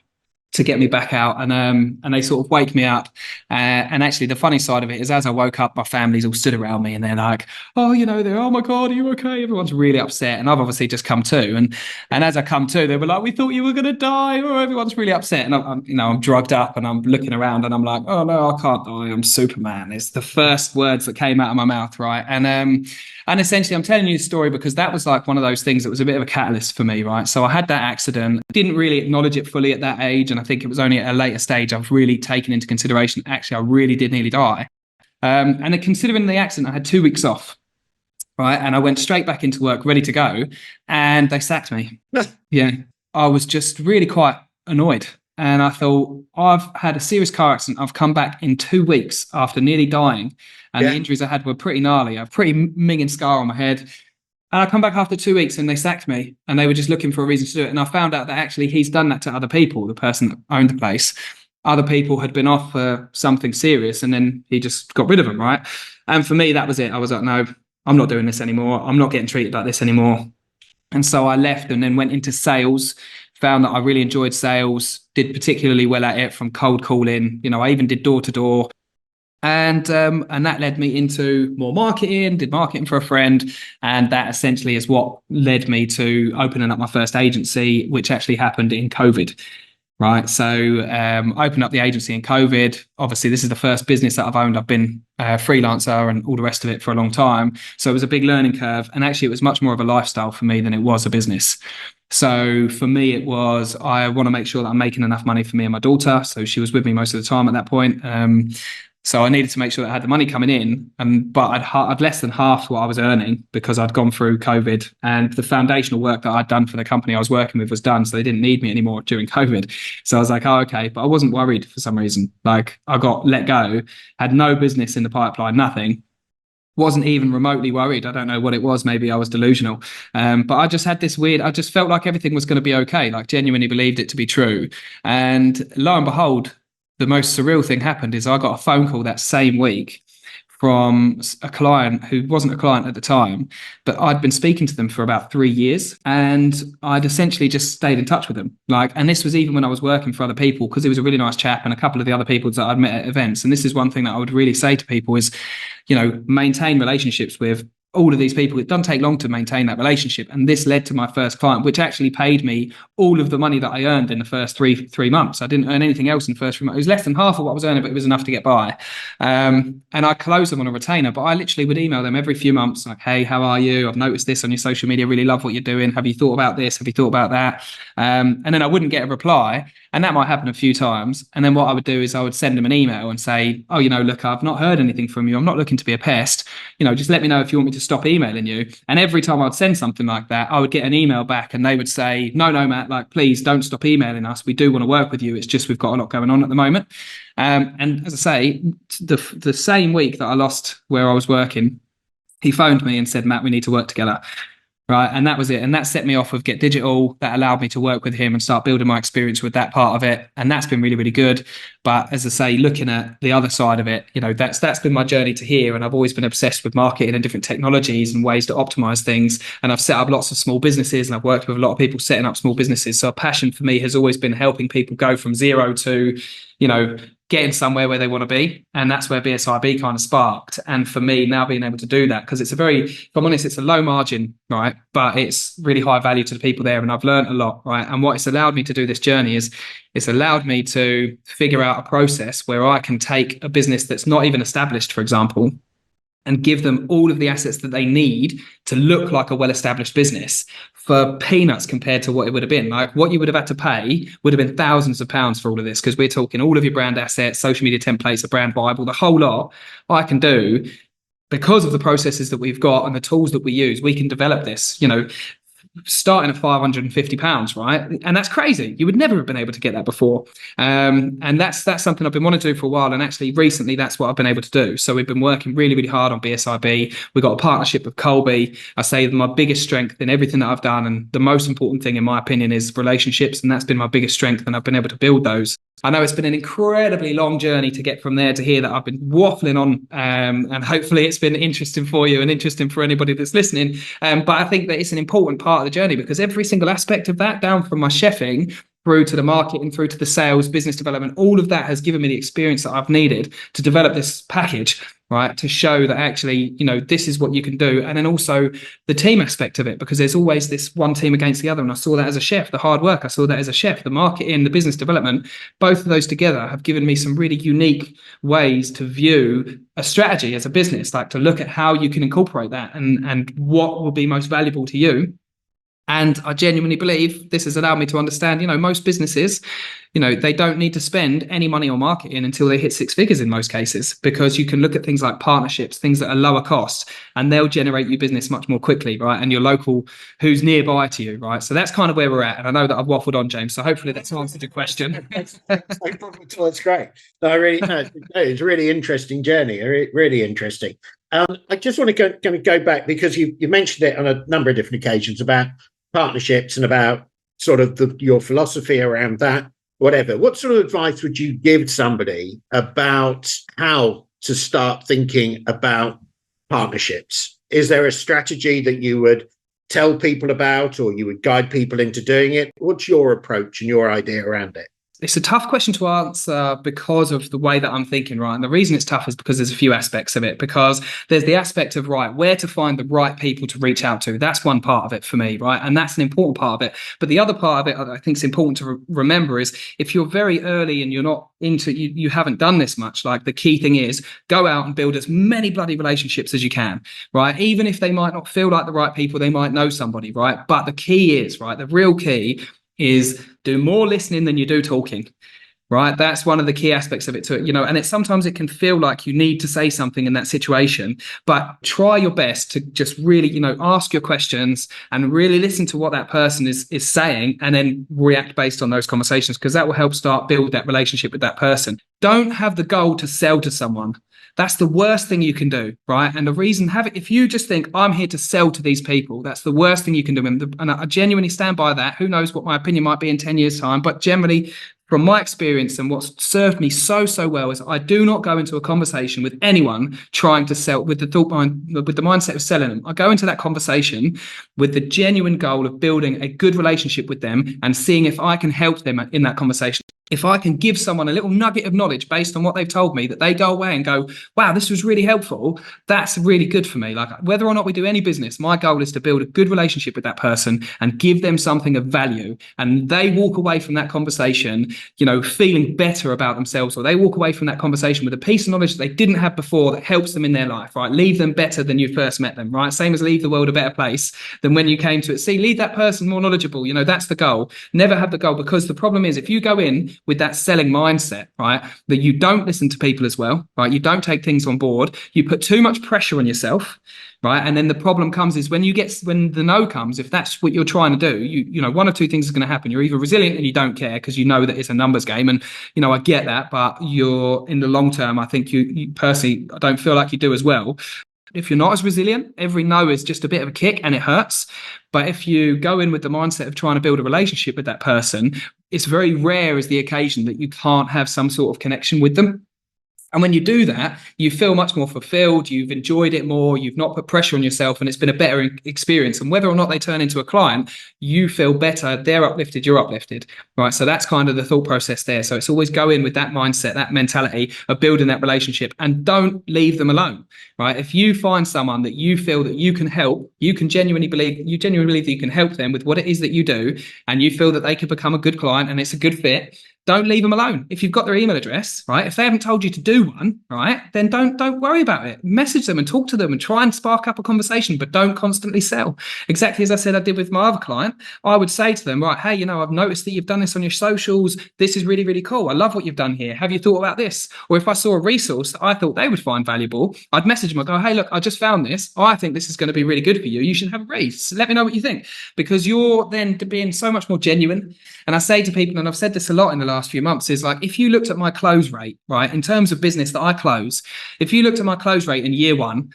to get me back out, and they sort of wake me up. And actually, the funny side of it is, as I woke up, my family's all stood around me, and they're like, "Oh, they're, oh my God, are you okay?" Everyone's really upset, and I've obviously just come to, and as I come to, they were like, "We thought you were going to die," or everyone's really upset, and I'm drugged up, and I'm looking around, and I'm like, "Oh no, I can't die. I'm Superman." It's the first words that came out of my mouth, right? And essentially, I'm telling you the story because that was like one of those things that was a bit of a catalyst for me, right? So I had that accident, didn't really acknowledge it fully at that age. And I think it was only at a later stage I've really taken into consideration, actually, I really did nearly die. And then considering the accident, I had 2 weeks off, right? And I went straight back into work, ready to go. And they sacked me. Yeah. I was just really quite annoyed. And I thought, I've had a serious car accident. I've come back in 2 weeks after nearly dying. And the injuries I had were pretty gnarly. I have a pretty minging scar on my head. And I come back after 2 weeks, and they sacked me, and they were just looking for a reason to do it. And I found out that actually he's done that to other people, the person that owned the place. Other people had been off for something serious, and then he just got rid of them, right? And for me, that was it. I was like, no, I'm not doing this anymore. I'm not getting treated like this anymore. And so I left and then went into sales, found that I really enjoyed sales, did particularly well at it, from cold calling. I even did door to door. And that led me into more marketing, did marketing for a friend. And that essentially is what led me to opening up my first agency, which actually happened in COVID. Right. So opened up the agency in COVID. Obviously, this is the first business that I've owned. I've been a freelancer and all the rest of it for a long time. So it was a big learning curve. And actually, it was much more of a lifestyle for me than it was a business. So for me, it was, I want to make sure that I'm making enough money for me and my daughter. So she was with me most of the time at that point. So I needed to make sure that I had the money coming in, but I'd less than half what I was earning because I'd gone through COVID, and the foundational work that I'd done for the company I was working with was done. So they didn't need me anymore during COVID. So I was like, oh, okay. But I wasn't worried for some reason. Like, I got let go, had no business in the pipeline, nothing. Wasn't even remotely worried. I don't know what it was. Maybe I was delusional. But I just had this weird, I just felt like everything was going to be okay. Like, genuinely believed it to be true. And lo and behold, the most surreal thing happened is I got a phone call that same week from a client who wasn't a client at the time, but I'd been speaking to them for about 3 years, and I'd essentially just stayed in touch with them. And this was even when I was working for other people, because he was a really nice chap, and a couple of the other people that I'd met at events. And this is one thing that I would really say to people is, maintain relationships with all of these people. It doesn't take long to maintain that relationship. And this led to my first client, which actually paid me all of the money that I earned in the first three months. I didn't earn anything else in the first 3 months. It was less than half of what I was earning, but it was enough to get by. And I closed them on a retainer, but I literally would email them every few months, like, hey, how are you? I've noticed this on your social media. Really love what you're doing. Have you thought about this? Have you thought about that? And then I wouldn't get a reply. And that might happen a few times. And then what I would do is I would send them an email and say, oh, look, I've not heard anything from you. I'm not looking to be a pest. Just let me know if you want me to stop emailing you. And every time I'd send something like that, I would get an email back and they would say, no, Matt, like, please don't stop emailing us. We do want to work with you. It's just we've got a lot going on at the moment. And as I say, the same week that I lost where I was working, he phoned me and said, Matt, we need to work together. Right. And that was it. And that set me off with Get Digital. That allowed me to work with him and start building my experience with that part of it. And that's been really, really good. But as I say, looking at the other side of it, that's been my journey to here. And I've always been obsessed with marketing and different technologies and ways to optimize things. And I've set up lots of small businesses and I've worked with a lot of people setting up small businesses. So a passion for me has always been helping people go from zero to, getting somewhere where they want to be. And that's where BSIB kind of sparked. And for me, now being able to do that, because it's if I'm honest, it's a low margin, right? But it's really high value to the people there. And I've learned a lot, right? And what it's allowed me to do this journey is it's allowed me to figure out a process where I can take a business that's not even established, for example, and give them all of the assets that they need to look like a well-established business for peanuts compared to what it would have been. Like what you would have had to pay would have been thousands of pounds for all of this, because we're talking all of your brand assets, social media templates, a brand Bible, the whole lot. I can do, because of the processes that we've got and the tools that we use, we can develop this, starting at £550, right? And that's crazy. You would never have been able to get that before. And that's something I've been wanting to do for a while. And actually recently, that's what I've been able to do. So we've been working really, really hard on BSIB. We've got a partnership with Colby. I say my biggest strength in everything that I've done, and the most important thing in my opinion, is relationships. And that's been my biggest strength. And I've been able to build those. I know it's been an incredibly long journey to get from there to here that I've been waffling on, and hopefully it's been interesting for you and interesting for anybody that's listening. But I think that it's an important part of the journey, because every single aspect of that, down from my chefing through to the marketing, through to the sales, business development, all of that has given me the experience that I've needed to develop this package, right? To show that actually, this is what you can do. And then also the team aspect of it, because there's always this one team against the other. And I saw that as a chef, the hard work, I saw that as a chef, the marketing, the business development, both of those together have given me some really unique ways to view a strategy as a business, like to look at how you can incorporate that and what will be most valuable to you. And I genuinely believe this has allowed me to understand, most businesses, they don't need to spend any money on marketing until they hit six figures in most cases, because you can look at things like partnerships, things that are lower cost, and they'll generate you business much more quickly, right? And your local, who's nearby to you, right? So that's kind of where we're at. And I know that I've waffled on, James, so hopefully that's answered your question. That's no problem at all. It's great. No, it's a really interesting journey. Really interesting. I just want to go back, because you mentioned it on a number of different occasions about partnerships and about sort of your philosophy around that, whatever. What sort of advice would you give somebody about how to start thinking about partnerships? Is there a strategy that you would tell people about, or you would guide people into doing it? What's your approach and your idea around it? It's a tough question to answer because of the way that I'm thinking, right? And the reason it's tough is because there's a few aspects of it, because there's the aspect of, right, where to find the right people to reach out to. That's one part of it for me, right? And that's an important part of it. But the other part of it I think is important to remember is, if you're very early and you're not into, you haven't done this much, like the key thing is go out and build as many bloody relationships as you can, right? Even if they might not feel like the right people, they might know somebody, right? But the key is, right, the real key is do more listening than you do talking, right? That's one of the key aspects of it too, and sometimes it can feel like you need to say something in that situation, but try your best to just really, ask your questions and really listen to what that person is saying, and then react based on those conversations, because that will help start build that relationship with that person. Don't have the goal to sell to someone. That's the worst thing you can do, right? And the reason, if you just think, I'm here to sell to these people, that's the worst thing you can do. And I genuinely stand by that. Who knows what my opinion might be in 10 years' time, but generally, from my experience and what's served me so well, is I do not go into a conversation with anyone trying to sell with the mindset of selling them. I go into that conversation with the genuine goal of building a good relationship with them and seeing if I can help them in that conversation. if I can give someone a little nugget of knowledge based on what they've told me, that they go away and go, wow, this was really helpful, that's really good for me. Like, whether or not we do any business, my goal is to build a good relationship with that person and give them something of value. And they walk away from that conversation, feeling better about themselves, or they walk away from that conversation with a piece of knowledge that they didn't have before that helps them in their life, right? Leave them better than you first met them, right? Same as leave the world a better place than when you came to it. See, leave that person more knowledgeable. That's the goal. Never have the goal, because the problem is, if you go in with that selling mindset, right, that you don't listen to people as well, right, you don't take things on board, you put too much pressure on yourself, right, and then the problem comes is when the no comes, if that's what you're trying to do, you know, one or two things is going to happen. You're either resilient and you don't care because you know that it's a numbers game, and I get that, but you're in the long term, I think you personally, I don't feel like you do as well. If you're not as resilient, every no is just a bit of a kick and it hurts. But if you go in with the mindset of trying to build a relationship with that person, it's very rare is the occasion that you can't have some sort of connection with them. And when you do that, you feel much more fulfilled, you've enjoyed it more, you've not put pressure on yourself, and it's been a better experience. And whether or not they turn into a client, you feel better, they're uplifted, you're uplifted, right? So that's kind of the thought process there. So it's always go in with that mindset, that mentality of building that relationship, and don't leave them alone, right? If you find someone that you feel that you can help, you genuinely believe that you can help them with what it is that you do, and you feel that they could become a good client and it's a good fit, don't leave them alone. If you've got their email address, right, if they haven't told you to do one, right, then don't worry about it. Message them and talk to them and try and spark up a conversation, but don't constantly sell. Exactly as I said I did with my other client, I would say to them, right, hey, I've noticed that you've done this on your socials. This is really, really cool. I love what you've done here. Have you thought about this? Or if I saw a resource that I thought they would find valuable, I'd message them. I'd go, hey, look, I just found this. I think this is going to be really good for you. You should have a read. So let me know what you think, because you're then being so much more genuine. And I say to people, and I've said this a lot in the last few months, is like, if you looked at my close rate, right, in terms of business that I close, if you looked at my close rate in year one,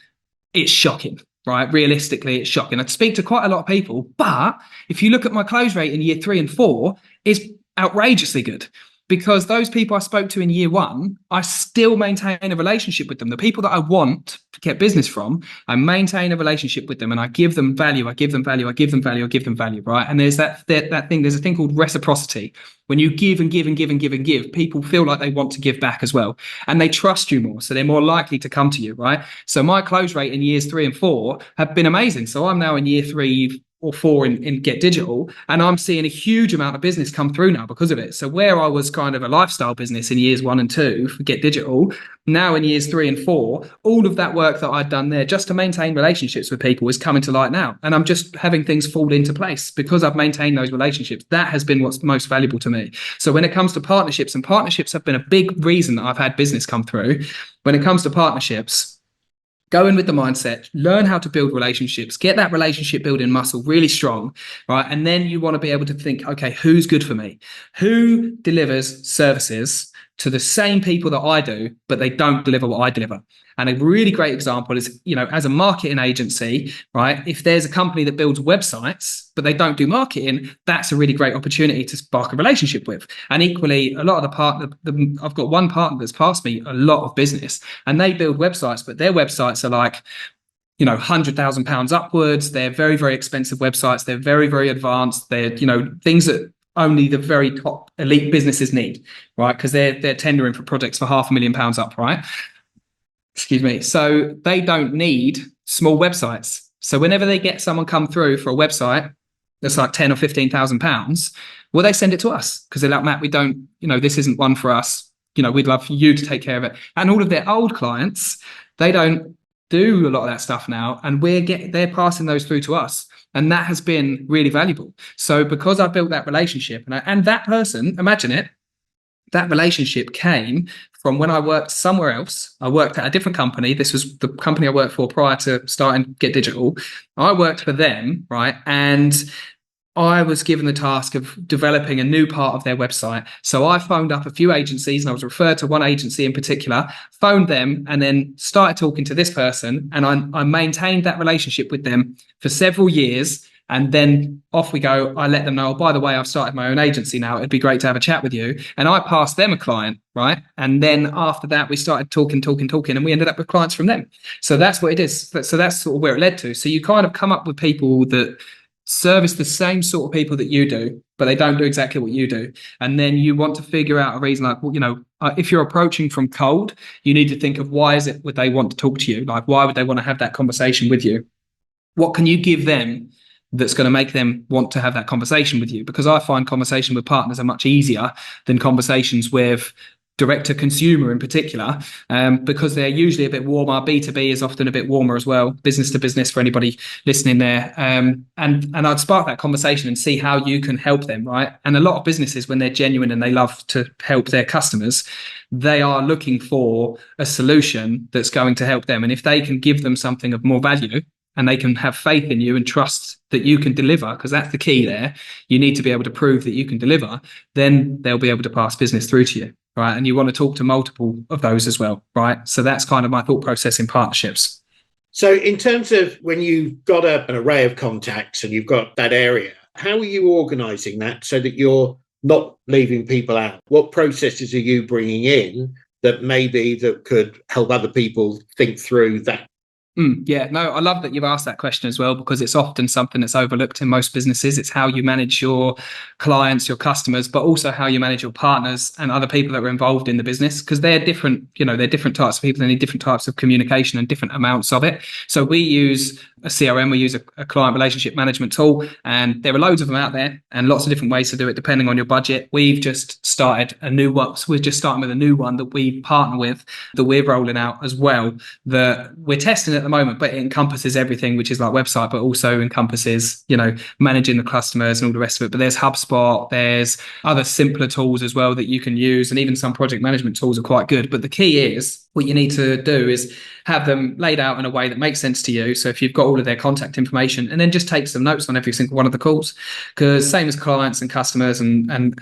it's shocking, right? Realistically, it's shocking. I'd speak to quite a lot of people, but if you look at my close rate in year 3 and 4, it's outrageously good. Because those people I spoke to in year one, I still maintain a relationship with them. The people that I want to get business from, I maintain a relationship with them, and I give them value. I give them value. I give them value. I give them value. Right. And there's that thing. There's a thing called reciprocity. When you give and give and give and give and give, people feel like they want to give back as well, and they trust you more, so they're more likely to come to you. Right. So my close rate in years 3 and 4 have been amazing. So I'm now in year 3 or 4 in Get Digital, and I'm seeing a huge amount of business come through now because of it. So where I was kind of a lifestyle business in years 1 and 2 for Get Digital, now in years 3 and 4, all of that work that I'd done there just to maintain relationships with people is coming to light now, and I'm just having things fall into place because I've maintained those relationships. That has been what's most valuable to me. So when it comes to partnerships, and partnerships have been a big reason that I've had business come through. When it comes to partnerships, go in with the mindset, learn how to build relationships, get that relationship building muscle really strong, right? And then you want to be able to think, okay, who's good for me? Who delivers services to the same people that I do, but they don't deliver what I deliver? And a really great example is, as a marketing agency, right? If there's a company that builds websites, but they don't do marketing, that's a really great opportunity to spark a relationship with. And equally, a lot of I've got one partner that's passed me a lot of business, and they build websites, but their websites are like, £100,000 upwards. They're very, very expensive websites. They're very, very advanced. They're, things that only the very top elite businesses need, right? Because they're tendering for projects for £500,000 up, right? Excuse me. So they don't need small websites. So whenever they get someone come through for a website that's like £10,000 or £15,000, well, they send it to us because they're like, Matt, we don't, this isn't one for us. We'd love for you to take care of it. And all of their old clients, they don't do a lot of that stuff now, and they're passing those through to us. And that has been really valuable. So because I built that relationship, and that person, imagine it, that relationship came from when I worked somewhere else. I worked at a different company. This was the company I worked for prior to starting Get Digital. I worked for them, right? And I was given the task of developing a new part of their website. So I phoned up a few agencies, and I was referred to one agency in particular, phoned them, and then started talking to this person. And I maintained that relationship with them for several years. And then off we go. I let them know, oh, by the way, I've started my own agency now. It'd be great to have a chat with you. And I passed them a client, right? And then after that, we started talking, and we ended up with clients from them. So that's what it is. So that's sort of where it led to. So you kind of come up with people that service the same sort of people that you do, but they don't do exactly what you do. And then you want to figure out a reason, like, well, if you're approaching from cold, you need to think of why is it would they want to talk to you? Like, why would they want to have that conversation with you? What can you give them that's going to make them want to have that conversation with you? Because I find conversation with partners are much easier than conversations with direct to consumer in particular, because they're usually a bit warmer. B2B is often a bit warmer as well, business to business for anybody listening there. And I'd spark that conversation and see how you can help them, right? And a lot of businesses, when they're genuine and they love to help their customers, they are looking for a solution that's going to help them. And if they can give them something of more value, and they can have faith in you and trust that you can deliver, because that's the key there. You need to be able to prove that you can deliver, then they'll be able to pass business through to you, right? And you want to talk to multiple of those as well, right? So that's kind of my thought process in partnerships. So in terms of when you've got an array of contacts and you've got that area, how are you organising that so that you're not leaving people out? What processes are you bringing in that could help other people think through that? Yeah, no, I love that you've asked that question as well, because it's often something that's overlooked in most businesses. It's how you manage your clients, your customers, but also how you manage your partners and other people that are involved in the business, because they're different, they're different types of people. They need different types of communication and different amounts of it. So we use a CRM, we use a client relationship management tool, and there are loads of them out there and lots of different ways to do it depending on your budget. We've just started a new one. So we're just starting with a new one that we partner with, that we're rolling out as well, that we're testing at the moment, but it encompasses everything, which is like website, but also encompasses, managing the customers and all the rest of it. But there's HubSpot, there's other simpler tools as well that you can use, and even some project management tools are quite good. But the key is, what you need to do is have them laid out in a way that makes sense to you. So if you've got all of their contact information, and then just take some notes on every single one of the calls, because same as clients and customers and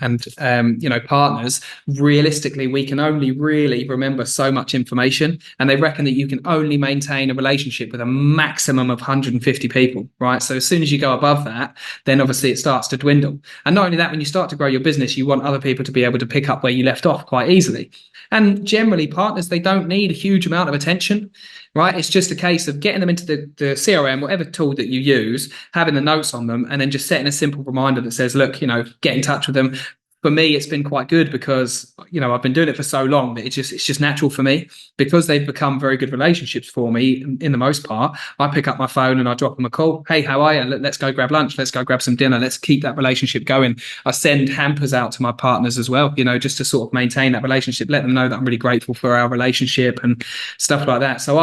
partners, realistically, we can only really remember so much information, and they reckon that you can only maintain a relationship with a maximum of 150 people, right? So as soon as you go above that, then obviously it starts to dwindle. And not only that, when you start to grow your business, you want other people to be able to pick up where you left off quite easily. And generally, partners, they don't need a huge amount of attention, right? It's just a case of getting them into the CRM, whatever tool that you use, having the notes on them, and then just setting a simple reminder that says, look, get in touch with them. For me, it's been quite good because, I've been doing it for so long that it's just natural for me, because they've become very good relationships for me in the most part. I pick up my phone and I drop them a call. Hey, how are you? Let's go grab lunch. Let's go grab some dinner. Let's keep that relationship going. I send hampers out to my partners as well, just to sort of maintain that relationship, let them know that I'm really grateful for our relationship and stuff like that. So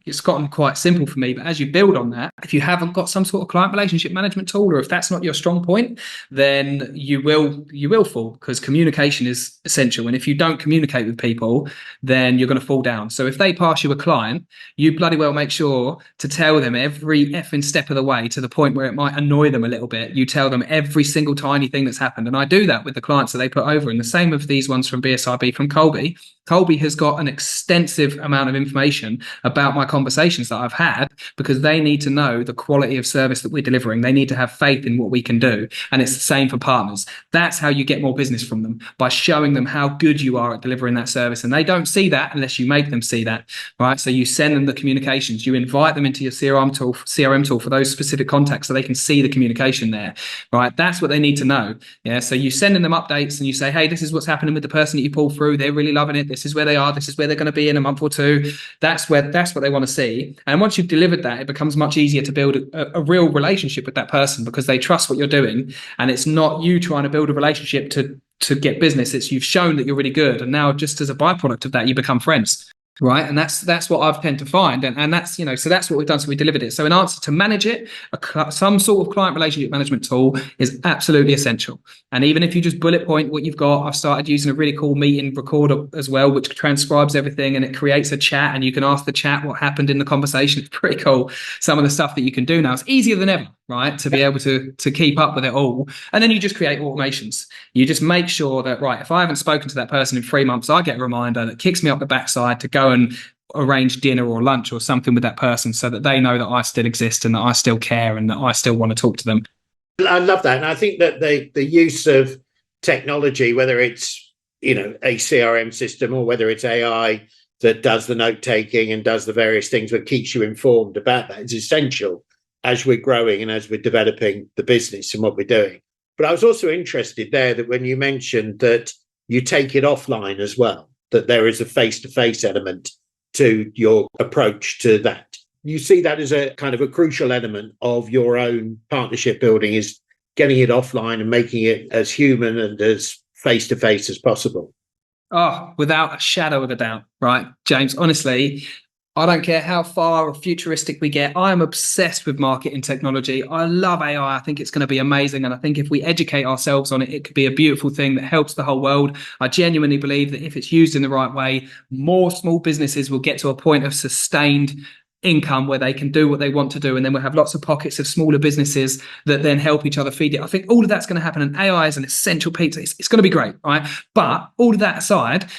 it's gotten quite simple for me. But as you build on that, if you haven't got some sort of client relationship management tool, or if that's not your strong point, then you will fall, because communication is essential. And if you don't communicate with people, then you're going to fall down. So if they pass you a client, you bloody well make sure to tell them every effing step of the way, to the point where it might annoy them a little bit. You tell them every single tiny thing that's happened. And I do that with the clients that they put over. And the same with these ones from BSIB, from Colby. Colby has got an extensive amount of information about my conversations that I've had, because they need to know the quality of service that we're delivering. They need to have faith in what we can do. And it's the same for partners. That's how you get more business from them, by showing them how good you are at delivering that service. And they don't see that unless you make them see that, right? So you send them the communications, you invite them into your CRM tool for those specific contacts, so they can see the communication there, right? That's what they need to know. Yeah. So you sending them updates and you say, hey, this is what's happening with the person that you pull through. They're really loving it. This is where they are. This is where they're going to be in a month or two. That's what they want to see. And once you've delivered that, it becomes much easier to build a real relationship with that person, because they trust what you're doing. And it's not you trying to build a relationship to get business. It's you've shown that you're really good. And now, just as a byproduct of that, you become friends. Right. And that's what I've tend to find. And that's, so that's what we've done. So we delivered it. So in answer to manage it, some sort of client relationship management tool is absolutely essential. And even if you just bullet point what you've got, I've started using a really cool meeting recorder as well, which transcribes everything, and it creates a chat, and you can ask the chat what happened in the conversation. It's pretty cool. Some of the stuff that you can do now, it's easier than ever, right? To be able to keep up with it all. And then you just create automations. You just make sure that, right, if I haven't spoken to that person in 3 months, I get a reminder that kicks me up the backside to go and arrange dinner or lunch or something with that person, so that they know that I still exist and that I still care and that I still want to talk to them. I love that. And I think that the use of technology, whether it's, a CRM system or whether it's AI that does the note taking and does the various things that keeps you informed about that, is essential as we're growing and as we're developing the business and what we're doing. But I was also interested there that when you mentioned that you take it offline as well, that there is a face-to-face element to your approach to that. You see that as a kind of a crucial element of your own partnership building, is getting it offline and making it as human and as face-to-face as possible. Oh, without a shadow of a doubt, right, James? Honestly, I don't care how far or futuristic we get. I am obsessed with marketing technology. I love AI. I think it's going to be amazing. And I think if we educate ourselves on it, it could be a beautiful thing that helps the whole world. I genuinely believe that if it's used in the right way, more small businesses will get to a point of sustained income where they can do what they want to do, and then we'll have lots of pockets of smaller businesses that then help each other feed it. I think all of that's going to happen, and AI is an essential piece. It's going to be great, right? But all of that aside,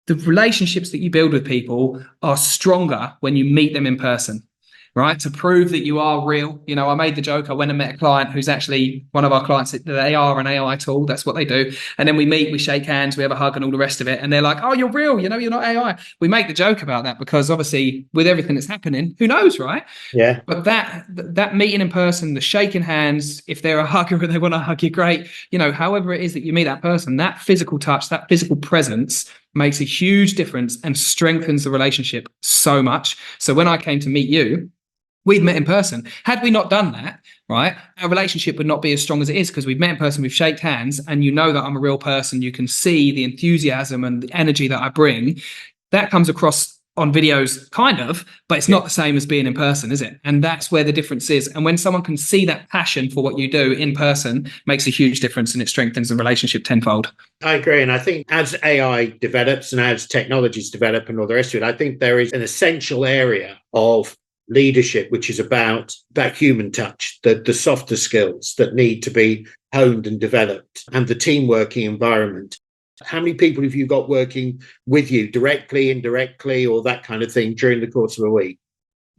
the relationships that you build with people are stronger when you meet them in person, right? To prove that you are real. You know, I made the joke. I went and met a client who's actually one of our clients. They are an AI tool. That's what they do. And then we meet, we shake hands, we have a hug and all the rest of it. And they're like, oh, you're real. You know, you're not AI. We make the joke about that because obviously with everything that's happening, who knows, right? Yeah. But that meeting in person, the shaking hands, if they're a hugger and they want to hug you, great. You know, however it is that you meet that person, that physical touch, that physical presence makes a huge difference and strengthens the relationship so much. So when I came to meet you, we'd met in person. Had we not done that, right, our relationship would not be as strong as it is, because we've met in person, we've shaked hands, and you know that I'm a real person. You can see the enthusiasm and the energy that I bring. That comes across on videos, kind of, but it's not the same as being in person, is it? And that's where the difference is. And when someone can see that passion for what you do in person, makes a huge difference, and it strengthens the relationship tenfold. I agree. And I think as AI develops and as technologies develop and all the rest of it, I think there is an essential area of leadership which is about that human touch, the softer skills that need to be honed and developed, and the team working environment. How many people have you got working with you directly, indirectly, or that kind of thing during the course of a week?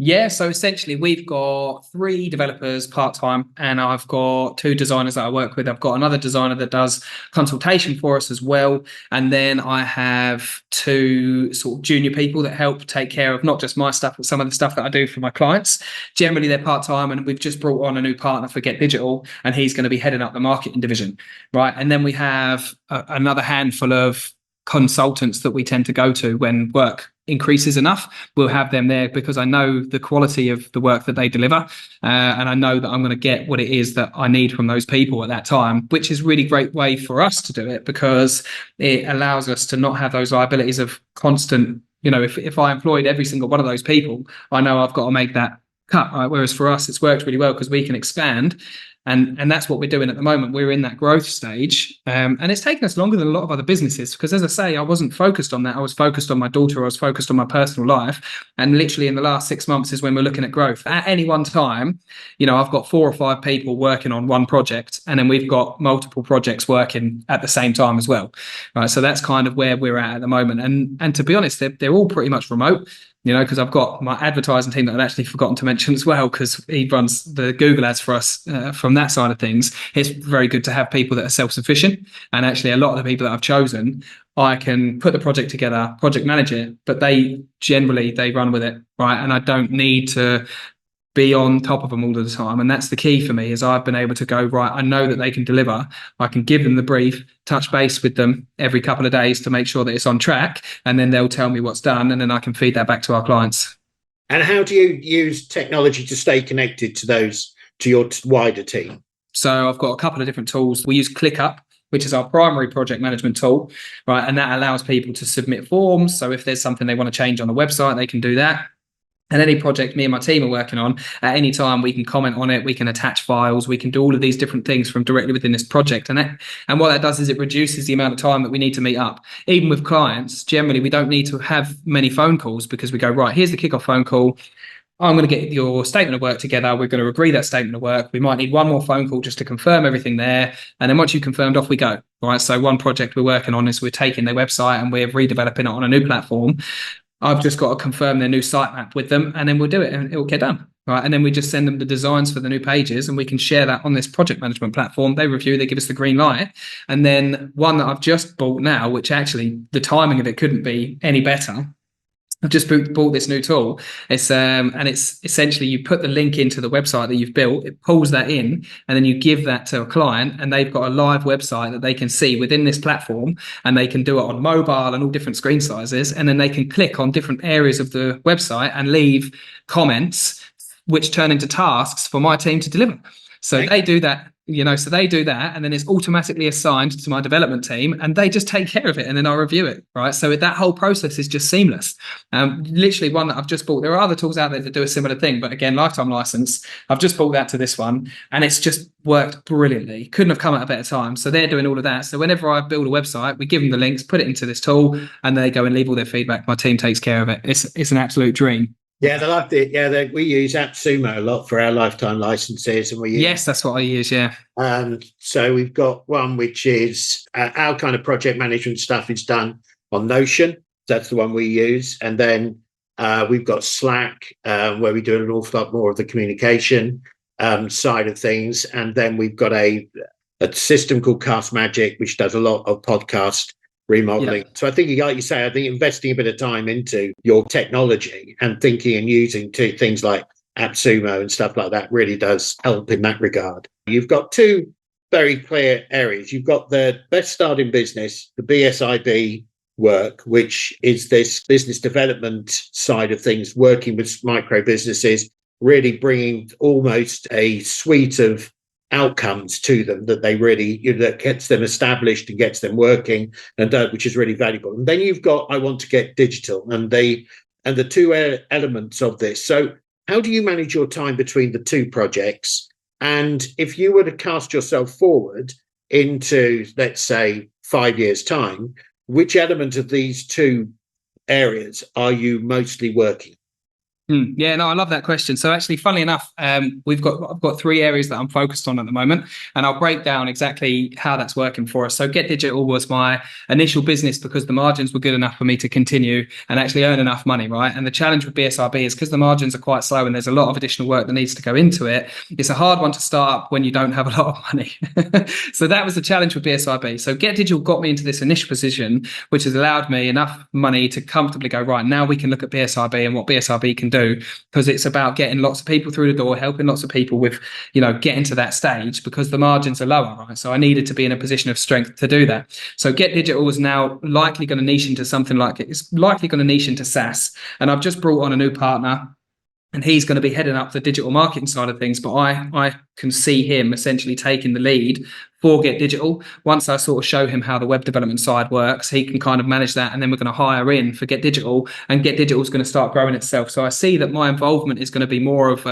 Yeah, so essentially we've got 3 developers part-time, and I've got 2 designers that I work with. I've got another designer that does consultation for us as well. And then I have 2 sort of junior people that help take care of not just my stuff, but some of the stuff that I do for my clients. Generally, they're part-time, and we've just brought on a new partner for Get Digital, and he's going to be heading up the marketing division, right? And then we have another handful of consultants that we tend to go to when work increases enough. We'll have them there because I know the quality of the work that they deliver, and I know that I'm going to get what it is that I need from those people at that time, which is a really great way for us to do it, because it allows us to not have those liabilities of constant, you know, if I employed every single one of those people, I know I've got to make that cut, right? Whereas for us, it's worked really well because we can expand. And that's what we're doing at the moment. We're in that growth stage. And it's taken us longer than a lot of other businesses because, as I say, I wasn't focused on that. I was focused on my daughter. I was focused on my personal life. And literally in the last 6 months is when we're looking at growth. At any one time, you know, I've got 4 or 5 people working on one project, and then we've got multiple projects working at the same time as well. Right. So that's kind of where we're at the moment. And to be honest, they're all pretty much remote. You know, because I've got my advertising team that I'd actually forgotten to mention as well, because he runs the Google ads for us from that side of things. It's very good to have people that are self-sufficient. And actually, a lot of the people that I've chosen, I can put the project together, project manage it, but they run with it, right? And I don't need to be on top of them all the time. And that's the key for me, is I've been able to go, right, I know that they can deliver. I can give them the brief, touch base with them every couple of days to make sure that it's on track. And then they'll tell me what's done. And then I can feed that back to our clients. And how do you use technology to stay connected to your wider team? So I've got a couple of different tools. We use ClickUp, which is our primary project management tool, right? And that allows people to submit forms. So if there's something they want to change on the website, they can do that. And any project me and my team are working on, at any time we can comment on it, we can attach files, we can do all of these different things from directly within this project. And what that does is it reduces the amount of time that we need to meet up. Even with clients, generally we don't need to have many phone calls, because we go, right, here's the kickoff phone call. I'm going to get your statement of work together. We're going to agree that statement of work. We might need one more phone call just to confirm everything there. And then once you've confirmed, off we go. Right. So one project we're working on is we're taking their website and we're redeveloping it on a new platform. I've just got to confirm their new sitemap with them, and then we'll do it and it'll get done. Right. And then we just send them the designs for the new pages, and we can share that on this project management platform. They review, they give us the green light. And then one that I've just bought now, which actually the timing of it couldn't be any better, I've just bought this new tool. It's and it's essentially you put the link into the website that you've built, it pulls that in, and then you give that to a client, and they've got a live website that they can see within this platform, and they can do it on mobile and all different screen sizes, and then they can click on different areas of the website and leave comments, which turn into tasks for my team to deliver. So they do that, so they do that, and then it's automatically assigned to my development team, and they just take care of it, and then I review it, right? So that whole process is just seamless. Literally one that I've just bought. There are other tools out there that do a similar thing, but again, lifetime license. I've just bought that to this one, and it's just worked brilliantly. Couldn't have come at a better time. So they're doing all of that. So whenever I build a website, we give them the links, put it into this tool, and they go and leave all their feedback. My team takes care of it. It's an absolute dream. Yeah, they loved it. Yeah, we use AppSumo a lot for our lifetime licenses, and yes, that's what I use. Yeah, so we've got one which is our kind of project management stuff is done on Notion. That's the one we use, and then we've got Slack where we do an awful lot more of the communication side of things, and then we've got a system called Cast Magic, which does a lot of podcast remodeling. So I think, like you say, I think investing a bit of time into your technology and thinking and using things like AppSumo and stuff like that really does help in that regard. You've got two very clear areas. You've got the best start in business, the BSIB work, which is this business development side of things, working with micro businesses, really bringing almost a suite of outcomes to them that they really, that gets them established and gets them working, and which is really valuable. And then you've got I want to get digital, and the two elements of this. So how do you manage your time between the two projects? And if you were to cast yourself forward into, let's say, 5 years' time, which element of these two areas are you mostly working? Yeah, no, I love that question. So actually, funnily enough, I've got three areas that I'm focused on at the moment, and I'll break down exactly how that's working for us. So Get Digital was my initial business because the margins were good enough for me to continue and actually earn enough money, right? And the challenge with BSRB is because the margins are quite slow and there's a lot of additional work that needs to go into it. It's a hard one to start up when you don't have a lot of money. So that was the challenge with BSRB. So Get Digital got me into this initial position, which has allowed me enough money to comfortably go, right, now we can look at BSRB and what BSRB can do, because it's about getting lots of people through the door, helping lots of people with, getting to that stage, because the margins are lower, right? So I needed to be in a position of strength to do that. So Get Digital is now likely going to niche into something like it's likely going to niche into SaaS. And I've just brought on a new partner, and he's going to be heading up the digital marketing side of things. But I can see him essentially taking the lead for Get Digital. Once I sort of show him how the web development side works, he can kind of manage that, and then we're going to hire in for Get Digital, and Get Digital is going to start growing itself. So I see that my involvement is going to be more of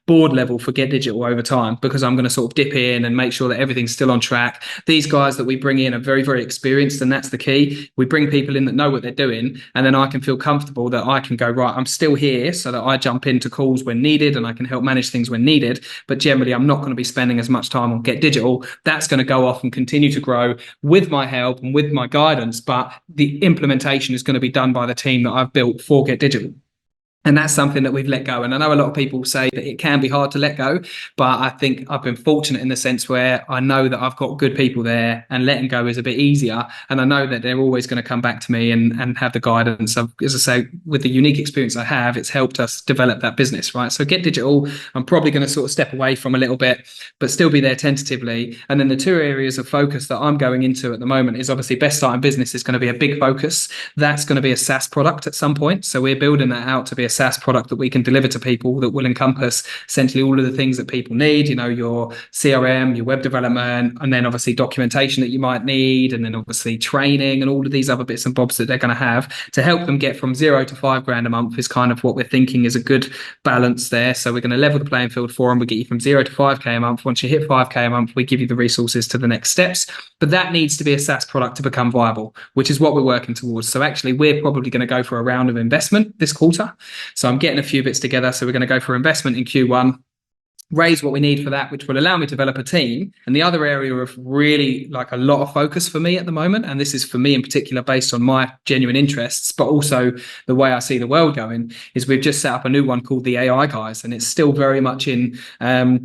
board level for Get Digital over time, because I'm going to sort of dip in and make sure that everything's still on track. These guys that we bring in are very, very experienced, and that's the key. We bring people in that know what they're doing, and then I can feel comfortable that I can go, right, I'm still here, so that I jump into calls when needed and I can help manage things when needed. But generally, I'm not going to be spending as much time on Get Digital. That's going to go off and continue to grow with my help and with my guidance, but the implementation is going to be done by the team that I've built for Get Digital. And that's something that we've let go. And I know a lot of people say that it can be hard to let go, but I think I've been fortunate in the sense where I know that I've got good people there, and letting go is a bit easier. And I know that they're always going to come back to me and have the guidance of, as I say, with the unique experience I have, it's helped us develop that business, right? So Get Digital, I'm probably going to sort of step away from a little bit, but still be there tentatively. And then the two areas of focus that I'm going into at the moment is obviously Best Start in Business is going to be a big focus. That's going to be a SaaS product at some point. So we're building that out to be a SaaS product that we can deliver to people that will encompass essentially all of the things that people need, your CRM, your web development, and then obviously documentation that you might need, and then obviously training and all of these other bits and bobs that they're going to have to help them get from $0 to $5,000 a month is kind of what we're thinking is a good balance there. So we're going to level the playing field for them. We get you from $0 to $5,000 a month. Once you hit $5,000 a month, we give you the resources to the next steps. But that needs to be a SaaS product to become viable, which is what we're working towards. So actually, we're probably going to go for a round of investment this quarter. So I'm getting a few bits together. So we're going to go for investment in Q1, raise what we need for that, which will allow me to develop a team. And the other area of really like a lot of focus for me at the moment, and this is for me in particular based on my genuine interests, but also the way I see the world going, is we've just set up a new one called the AI Guys, and it's still very much in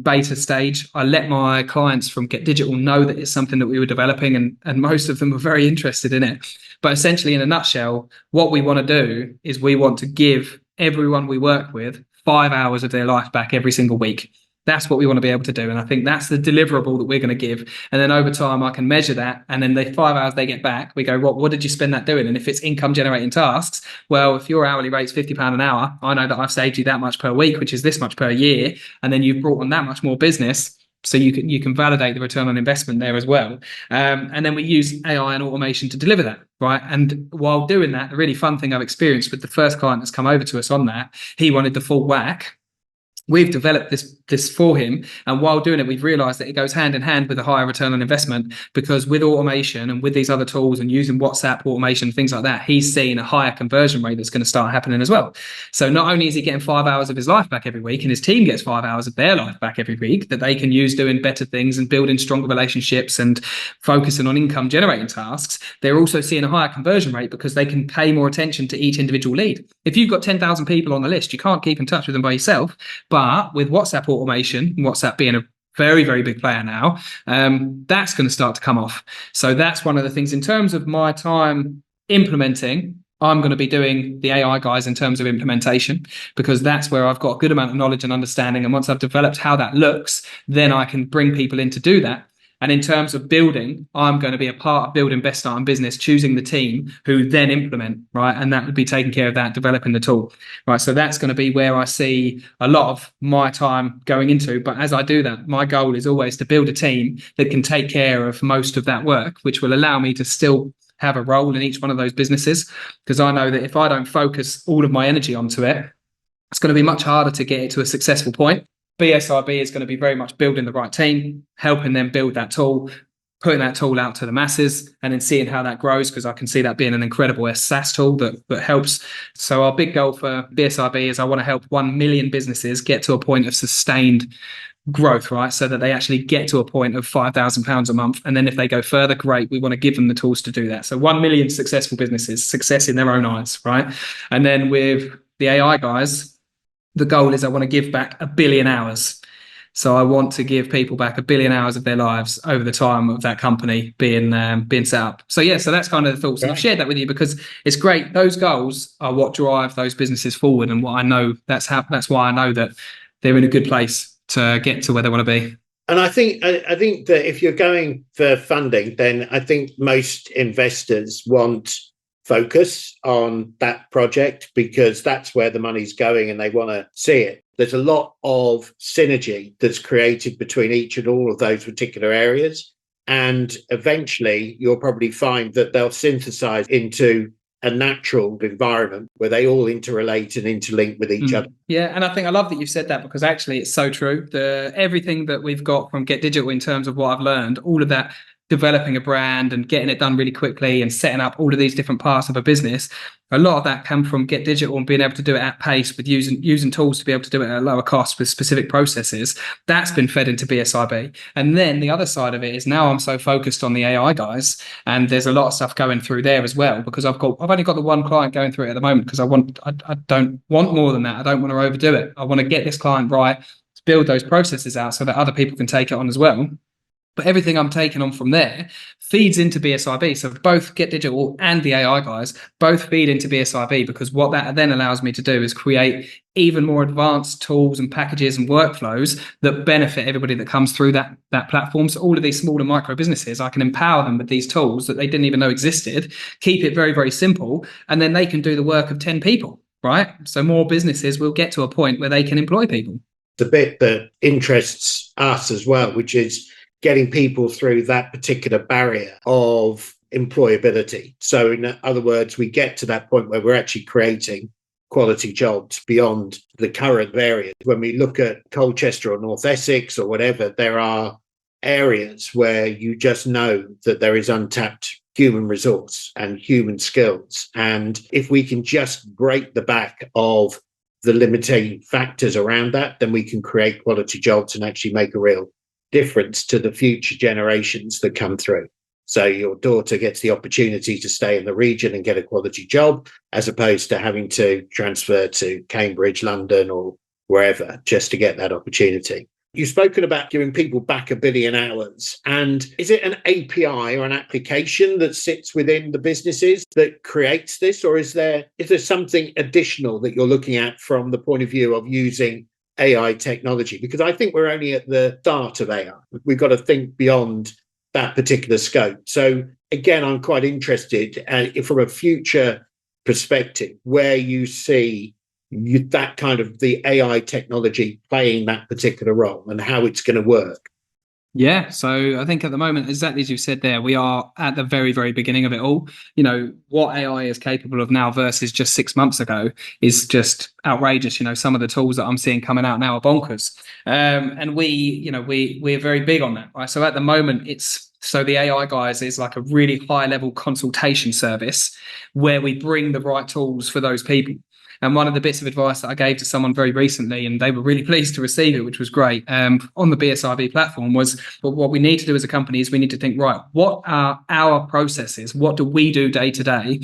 beta stage. I let my clients from Get Digital know that it's something that we were developing, and most of them were very interested in it. But essentially, in a nutshell, what we want to do is we want to give everyone we work with 5 hours of their life back every single week. That's what we want to be able to do. And I think that's the deliverable that we're going to give. And then over time, I can measure that. And then the 5 hours they get back, we go, what did you spend that doing? And if it's income generating tasks, well, if your hourly rate's £50 an hour, I know that I've saved you that much per week, which is this much per year. And then you've brought on that much more business. So you can validate the return on investment there as well. And then we use AI and automation to deliver that, right? And while doing that, the really fun thing I've experienced with the first client that's come over to us on that, he wanted the full whack. We've developed this for him, and while doing it, we've realized that it goes hand in hand with a higher return on investment, because with automation and with these other tools and using WhatsApp automation, things like that, he's seeing a higher conversion rate that's going to start happening as well. So not only is he getting 5 hours of his life back every week, and his team gets 5 hours of their life back every week that they can use doing better things and building stronger relationships and focusing on income generating tasks, they're also seeing a higher conversion rate because they can pay more attention to each individual lead. If you've got 10,000 people on the list, you can't keep in touch with them by yourself. But with WhatsApp automation, WhatsApp being a very, very big player now, that's going to start to come off. So that's one of the things in terms of my time implementing. I'm going to be doing the AI guys in terms of implementation, because that's where I've got a good amount of knowledge and understanding. And once I've developed how that looks, then I can bring people in to do that. And in terms of building, I'm going to be a part of building Best Start in Business, choosing the team who then implement, right? And that would be taking care of that, developing the tool, right? So that's going to be where I see a lot of my time going into. But as I do that, my goal is always to build a team that can take care of most of that work, which will allow me to still have a role in each one of those businesses. Because I know that if I don't focus all of my energy onto it, it's going to be much harder to get it to a successful point. BSIB is going to be very much building the right team, helping them build that tool, putting that tool out to the masses, and then seeing how that grows, because I can see that being an incredible SaaS tool that helps. So our big goal for BSIB is I want to help 1 million businesses get to a point of sustained growth, right? So that they actually get to a point of £5,000 a month. And then if they go further, great. We want to give them the tools to do that. So 1 million successful businesses, success in their own eyes, right? And then with the AI guys, the goal is I want to give back 1 billion hours. So I want to give people back 1 billion hours of their lives over the time of that company being set up. So yeah, so that's kind of the thoughts. And I've shared that with you because it's great. Those goals are what drive those businesses forward. And what I know, that's why I know that they're in a good place to get to where they want to be. And I think that if you're going for funding, then I think most investors want focus on that project because that's where the money's going and they want to see it. There's a lot of synergy that's created between each and all of those particular areas. And eventually you'll probably find that they'll synthesize into a natural environment where they all interrelate and interlink with each other. Yeah, and I think I love that you said that because actually it's so true. Everything that we've got from Get Digital in terms of what I've learned, all of that, developing a brand and getting it done really quickly and setting up all of these different parts of a business, a lot of that come from Get Digital and being able to do it at pace with using tools to be able to do it at a lower cost with specific processes. That's been fed into BSIB. And then the other side of it is now I'm so focused on the AI guys, and there's a lot of stuff going through there as well because I've only got the one client going through it at the moment because I don't want more than that. I don't want to overdo it. I want to get this client right, to build those processes out so that other people can take it on as well. But everything I'm taking on from there feeds into BSIB. So both Get Digital and the AI guys both feed into BSIB because what that then allows me to do is create even more advanced tools and packages and workflows that benefit everybody that comes through that platform. So all of these small and micro businesses, I can empower them with these tools that they didn't even know existed, keep it very, very simple, and then they can do the work of 10 people, right? So more businesses will get to a point where they can employ people. The bit that interests us as well, which is getting people through that particular barrier of employability. So in other words, we get to that point where we're actually creating quality jobs beyond the current areas. When we look at Colchester or North Essex or whatever, there are areas where you just know that there is untapped human resource and human skills. And if we can just break the back of the limiting factors around that, then we can create quality jobs and actually make a real difference to the future generations that come through. So your daughter gets the opportunity to stay in the region and get a quality job, as opposed to having to transfer to Cambridge, London, or wherever just to get that opportunity. You've spoken about giving people back 1 billion hours. And is it an API or an application that sits within the businesses that creates this? Or is there something additional that you're looking at from the point of view of using AI technology? Because I think we're only at the start of AI. We've got to think beyond that particular scope. So again, I'm quite interested from a future perspective where you see that kind of the AI technology playing that particular role and how it's going to work. Yeah, so I think at the moment, exactly as you said there, we are at the very, very beginning of it all. What AI is capable of now versus just 6 months ago is just outrageous. Some of the tools that I'm seeing coming out now are bonkers. And we're very big on that, right? So at the moment, so the AI guys is like a really high level consultation service where we bring the right tools for those people. And one of the bits of advice that I gave to someone very recently, and they were really pleased to receive it, which was great, on the BSIB platform was, well, what we need to do as a company is we need to think, right, what are our processes? What do we do day to day?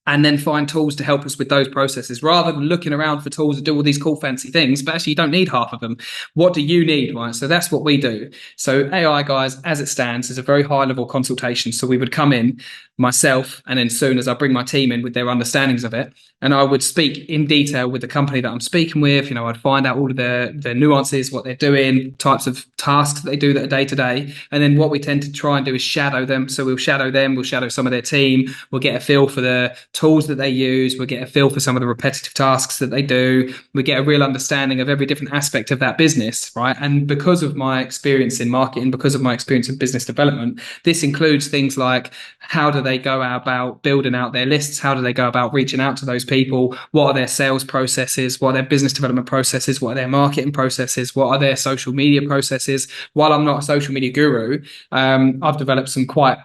And then find tools to help us with those processes rather than looking around for tools that do all these cool, fancy things, but actually you don't need half of them. What do you need, right? So that's what we do. So AI guys, as it stands, is a very high level consultation. So we would come in, myself, and then soon as I bring my team in with their understandings of it, and I would speak in detail with the company that I'm speaking with. I'd find out all of their nuances, what they're doing, types of tasks that they do that are day to day. And then what we tend to try and do is shadow them. So we'll shadow them, we'll shadow some of their team, we'll get a feel for the tools that they use, we'll get a feel for some of the repetitive tasks that they do, we get a real understanding of every different aspect of that business, right? And because of my experience in marketing, because of my experience in business development, this includes things like how do they go about building out their lists, how do they go about reaching out to those people, what are their sales processes, what are their business development processes, what are their marketing processes, what are their social media processes. While I'm not a social media guru, I've developed some quite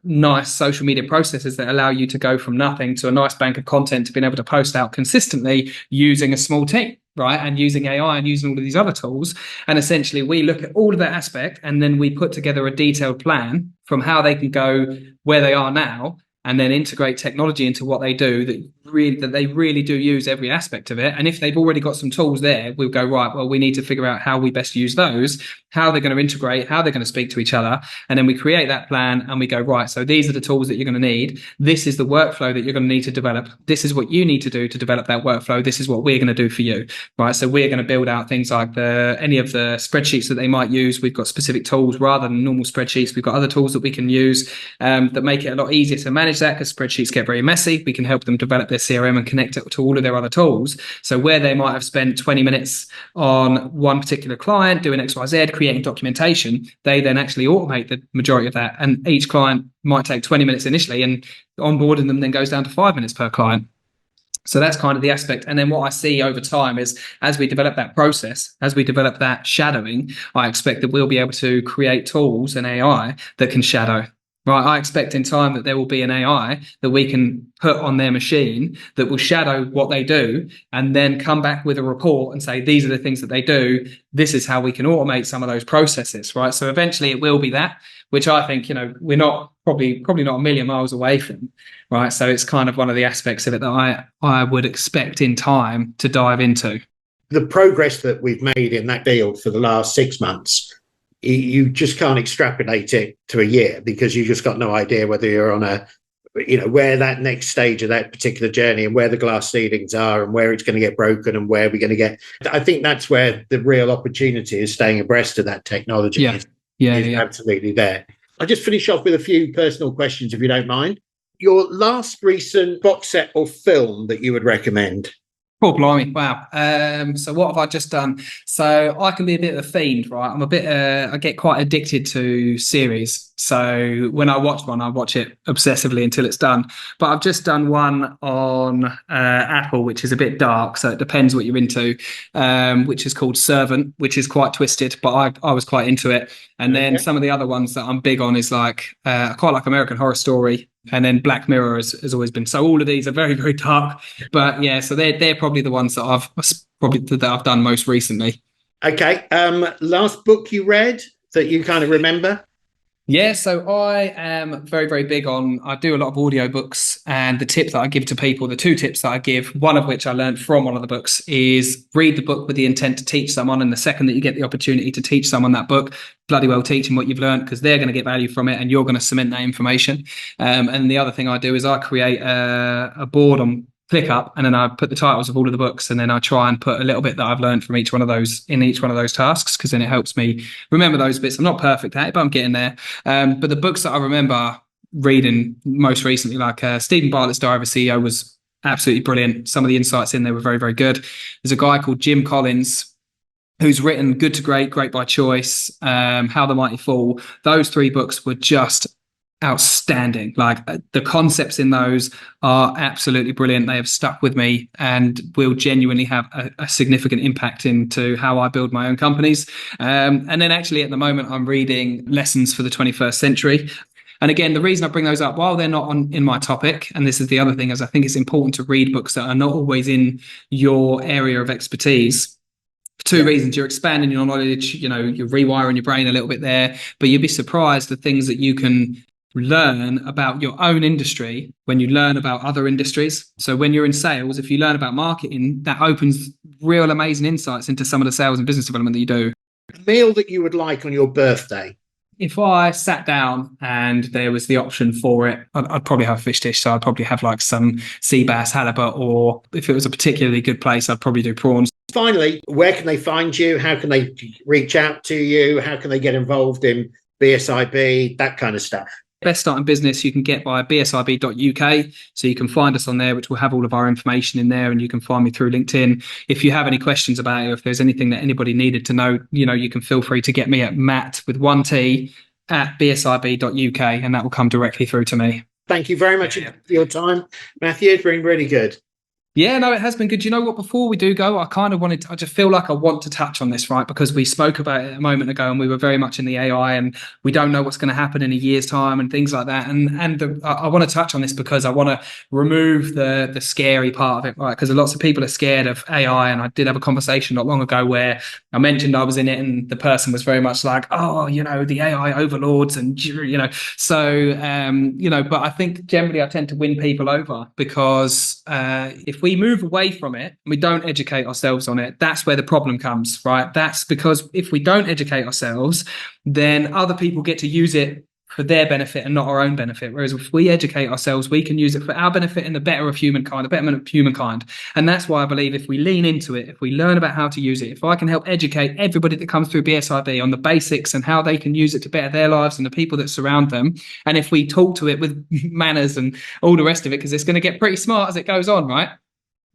nice social media processes that allow you to go from nothing to a nice bank of content to being able to post out consistently using a small team, right? And using AI and using all of these other tools. And essentially we look at all of that aspect and then we put together a detailed plan from how they can go where they are now and then integrate technology into what they do that they really do use every aspect of it. And if they've already got some tools there, we'll go, right, well, we need to figure out how we best use those, how they're going to integrate, how they're going to speak to each other. And then we create that plan and we go, right, so these are the tools that you're going to need. This is the workflow that you're going to need to develop. This is what you need to do to develop that workflow. This is what we're going to do for you, right? So we're going to build out things like any of the spreadsheets that they might use. We've got specific tools rather than normal spreadsheets. We've got other tools that we can use that make it a lot easier to manage that because spreadsheets get very messy. We can help them develop their CRM and connect it to all of their other tools. So where they might have spent 20 minutes on one particular client doing XYZ, creating documentation, they then actually automate the majority of that. And each client might take 20 minutes initially, and onboarding them then goes down to 5 minutes per client. So that's kind of the aspect. And then what I see over time is as we develop that process, as we develop that shadowing, I expect that we'll be able to create tools and AI that can shadow. Right, I expect in time that there will be an AI that we can put on their machine that will shadow what they do and then come back with a report and say, these are the things that they do. This is how we can automate some of those processes, right? So eventually it will be that, which I think, we're not probably not a million miles away from, right? So it's kind of one of the aspects of it that I would expect in time to dive into. The progress that we've made in that field for the last 6 months, you just can't extrapolate it to a year because you just got no idea whether you're on where that next stage of that particular journey and where the glass ceilings are and where it's going to get broken and where we're going to get. I think that's where the real opportunity is, staying abreast of that technology. Yeah. Absolutely there. I'll just finish off with a few personal questions, if you don't mind. Your last recent box set or film that you would recommend? Oh, blimey. Wow. So what have I just done? So I can be a bit of a fiend, right? I get quite addicted to series. So when I watch one, I watch it obsessively until it's done. But I've just done one on Apple, which is a bit dark. So it depends what you're into, which is called Servant, which is quite twisted, but I was quite into it. And then some of the other ones that I'm big on is like, I quite like American Horror Story. And then Black Mirror has always been. So all of these are very, very dark. But yeah, so they're probably the ones that I've done most recently. Okay. Last book you read that you kind of remember? Yeah, so I am very, very big on, I do a lot of audiobooks, and the tip that I give to people, the two tips that I give, one of which I learned from one of the books, is read the book with the intent to teach someone. And the second that you get the opportunity to teach someone that book, bloody well teach them what you've learned, because they're going to get value from it and you're going to cement that information. And the other thing I do is I create a board on ClickUp, and then I put the titles of all of the books, and then I try and put a little bit that I've learned from each one of those in each one of those tasks, because then it helps me remember those bits. I'm not perfect at it, but I'm getting there. But the books that I remember reading most recently, like Stephen Bartlett's Diary of a CEO, was absolutely brilliant. Some of the insights in there were very, very good. There's a guy called Jim Collins who's written Good to Great, Great by Choice, How the Mighty Fall. Those three books were just outstanding. Like the concepts in those are absolutely brilliant. They have stuck with me and will genuinely have a significant impact into how I build my own companies. And then actually at the moment I'm reading Lessons for the 21st Century. And again, the reason I bring those up, while they're not in my topic, and this is the other thing, is I think it's important to read books that are not always in your area of expertise. For two reasons. You're expanding your knowledge, you're rewiring your brain a little bit there, but you'd be surprised the things that you can learn about your own industry when you learn about other industries. So when you're in sales, if you learn about marketing, that opens real amazing insights into some of the sales and business development that you do. A meal that you would like on your birthday? If I sat down and there was the option for it, I'd probably have a fish dish. So I'd probably have like some sea bass, halibut, or if it was a particularly good place, I'd probably do prawns. Finally, where can they find you? How can they reach out to you? How can they get involved in BSIB, that kind of stuff? Best starting business you can get by bsib.uk. So you can find us on there, which will have all of our information in there, and you can find me through LinkedIn. If you have any questions about it, or if there's anything that anybody needed to know, you can feel free to get me at Matt with one T at bsib.uk, and that will come directly through to me. Thank you very much for your time, Matthew. It's been really good. Yeah, no, it has been good. You know what? Before we do go, I just feel like I want to touch on this, right? Because we spoke about it a moment ago and we were very much in the AI, and we don't know what's going to happen in a year's time and things like that. I want to touch on this because I want to remove the scary part of it, right? Because lots of people are scared of AI. And I did have a conversation not long ago where I mentioned I was in it, and the person was very much like, oh, the AI overlords and, but I think generally I tend to win people over because if we move away from it and we don't educate ourselves on it, that's where the problem comes, right? That's because if we don't educate ourselves, then other people get to use it for their benefit and not our own benefit. Whereas if we educate ourselves, we can use it for our benefit and the betterment of humankind. And that's why I believe if we lean into it, if we learn about how to use it, if I can help educate everybody that comes through BSIB on the basics and how they can use it to better their lives and the people that surround them, and if we talk to it with manners and all the rest of it, because it's going to get pretty smart as it goes on, right?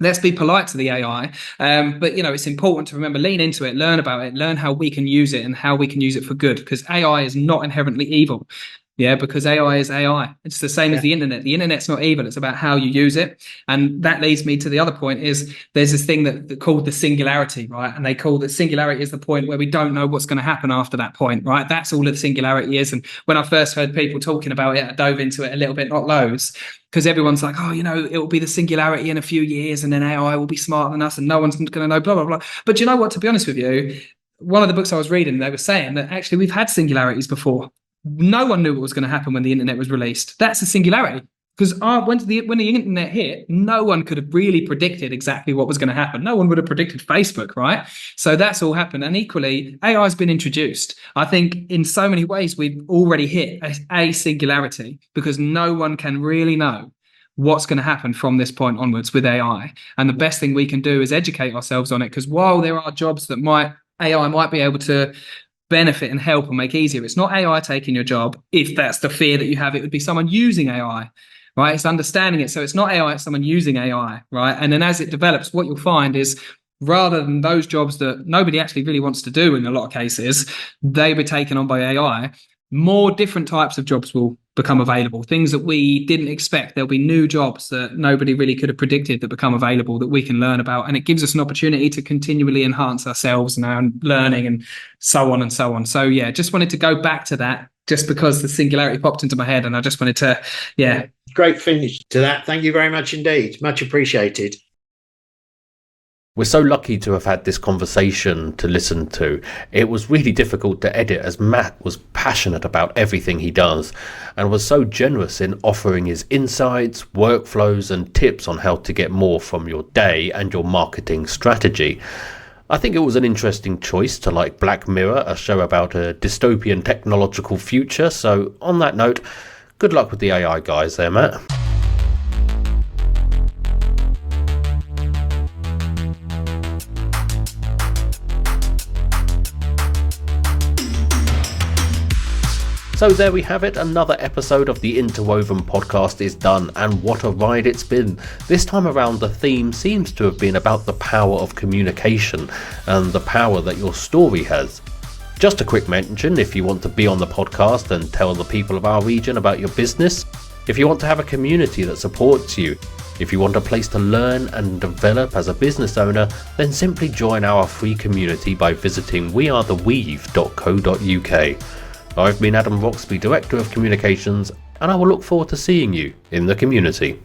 Let's be polite to the AI. But it's important to remember, lean into it, learn about it, learn how we can use it and how we can use it for good, because AI is not inherently evil. Yeah, because AI is AI. It's the same as the internet. The internet's not evil. It's about how you use it. And that leads me to the other point is there's this thing that called the singularity, right? And they call the singularity is the point where we don't know what's going to happen after that point, right? That's all the singularity is. And when I first heard people talking about it, I dove into it a little bit, not loads, because everyone's like, oh, it will be the singularity in a few years and then AI will be smarter than us and no one's going to know, blah, blah, blah. But you know what, to be honest with you, one of the books I was reading, they were saying that actually we've had singularities before. No one knew what was going to happen when the internet was released. That's a singularity. Because when the internet hit, no one could have really predicted exactly what was going to happen. No one would have predicted Facebook, right? So that's all happened. And equally, AI has been introduced. I think in so many ways, we've already hit a singularity because no one can really know what's going to happen from this point onwards with AI. And the best thing we can do is educate ourselves on it, because while there are jobs that AI might be able to benefit and help and make easier, it's not AI taking your job. If that's the fear that you have, it would be someone using AI, right? It's understanding it. So it's not AI, it's someone using AI, right? And then as it develops, what you'll find is rather than those jobs that nobody actually really wants to do in a lot of cases, they'll be taken on by AI. More different types of jobs will become available, things that we didn't expect. There'll be new jobs that nobody really could have predicted that become available that we can learn about. And it gives us an opportunity to continually enhance ourselves and our learning and so on and so on. So yeah, just wanted to go back to that just because the singularity popped into my head and I just wanted to, yeah. Great finish to that. Thank you very much indeed. Much appreciated. We're so lucky to have had this conversation to listen to. It was really difficult to edit as Matt was passionate about everything he does and was so generous in offering his insights, workflows and tips on how to get more from your day and your marketing strategy. I think it was an interesting choice to like Black Mirror, a show about a dystopian technological future. So on that note, good luck with the AI guys there, Matt. So there we have it, another episode of the Interwoven podcast is done, and what a ride it's been. This time around the theme seems to have been about the power of communication and the power that your story has. Just a quick mention, if you want to be on the podcast and tell the people of our region about your business, if you want to have a community that supports you, if you want a place to learn and develop as a business owner, then simply join our free community by visiting wearetheweave.co.uk. I've been Adam Roxby, Director of Communications, and I will look forward to seeing you in the community.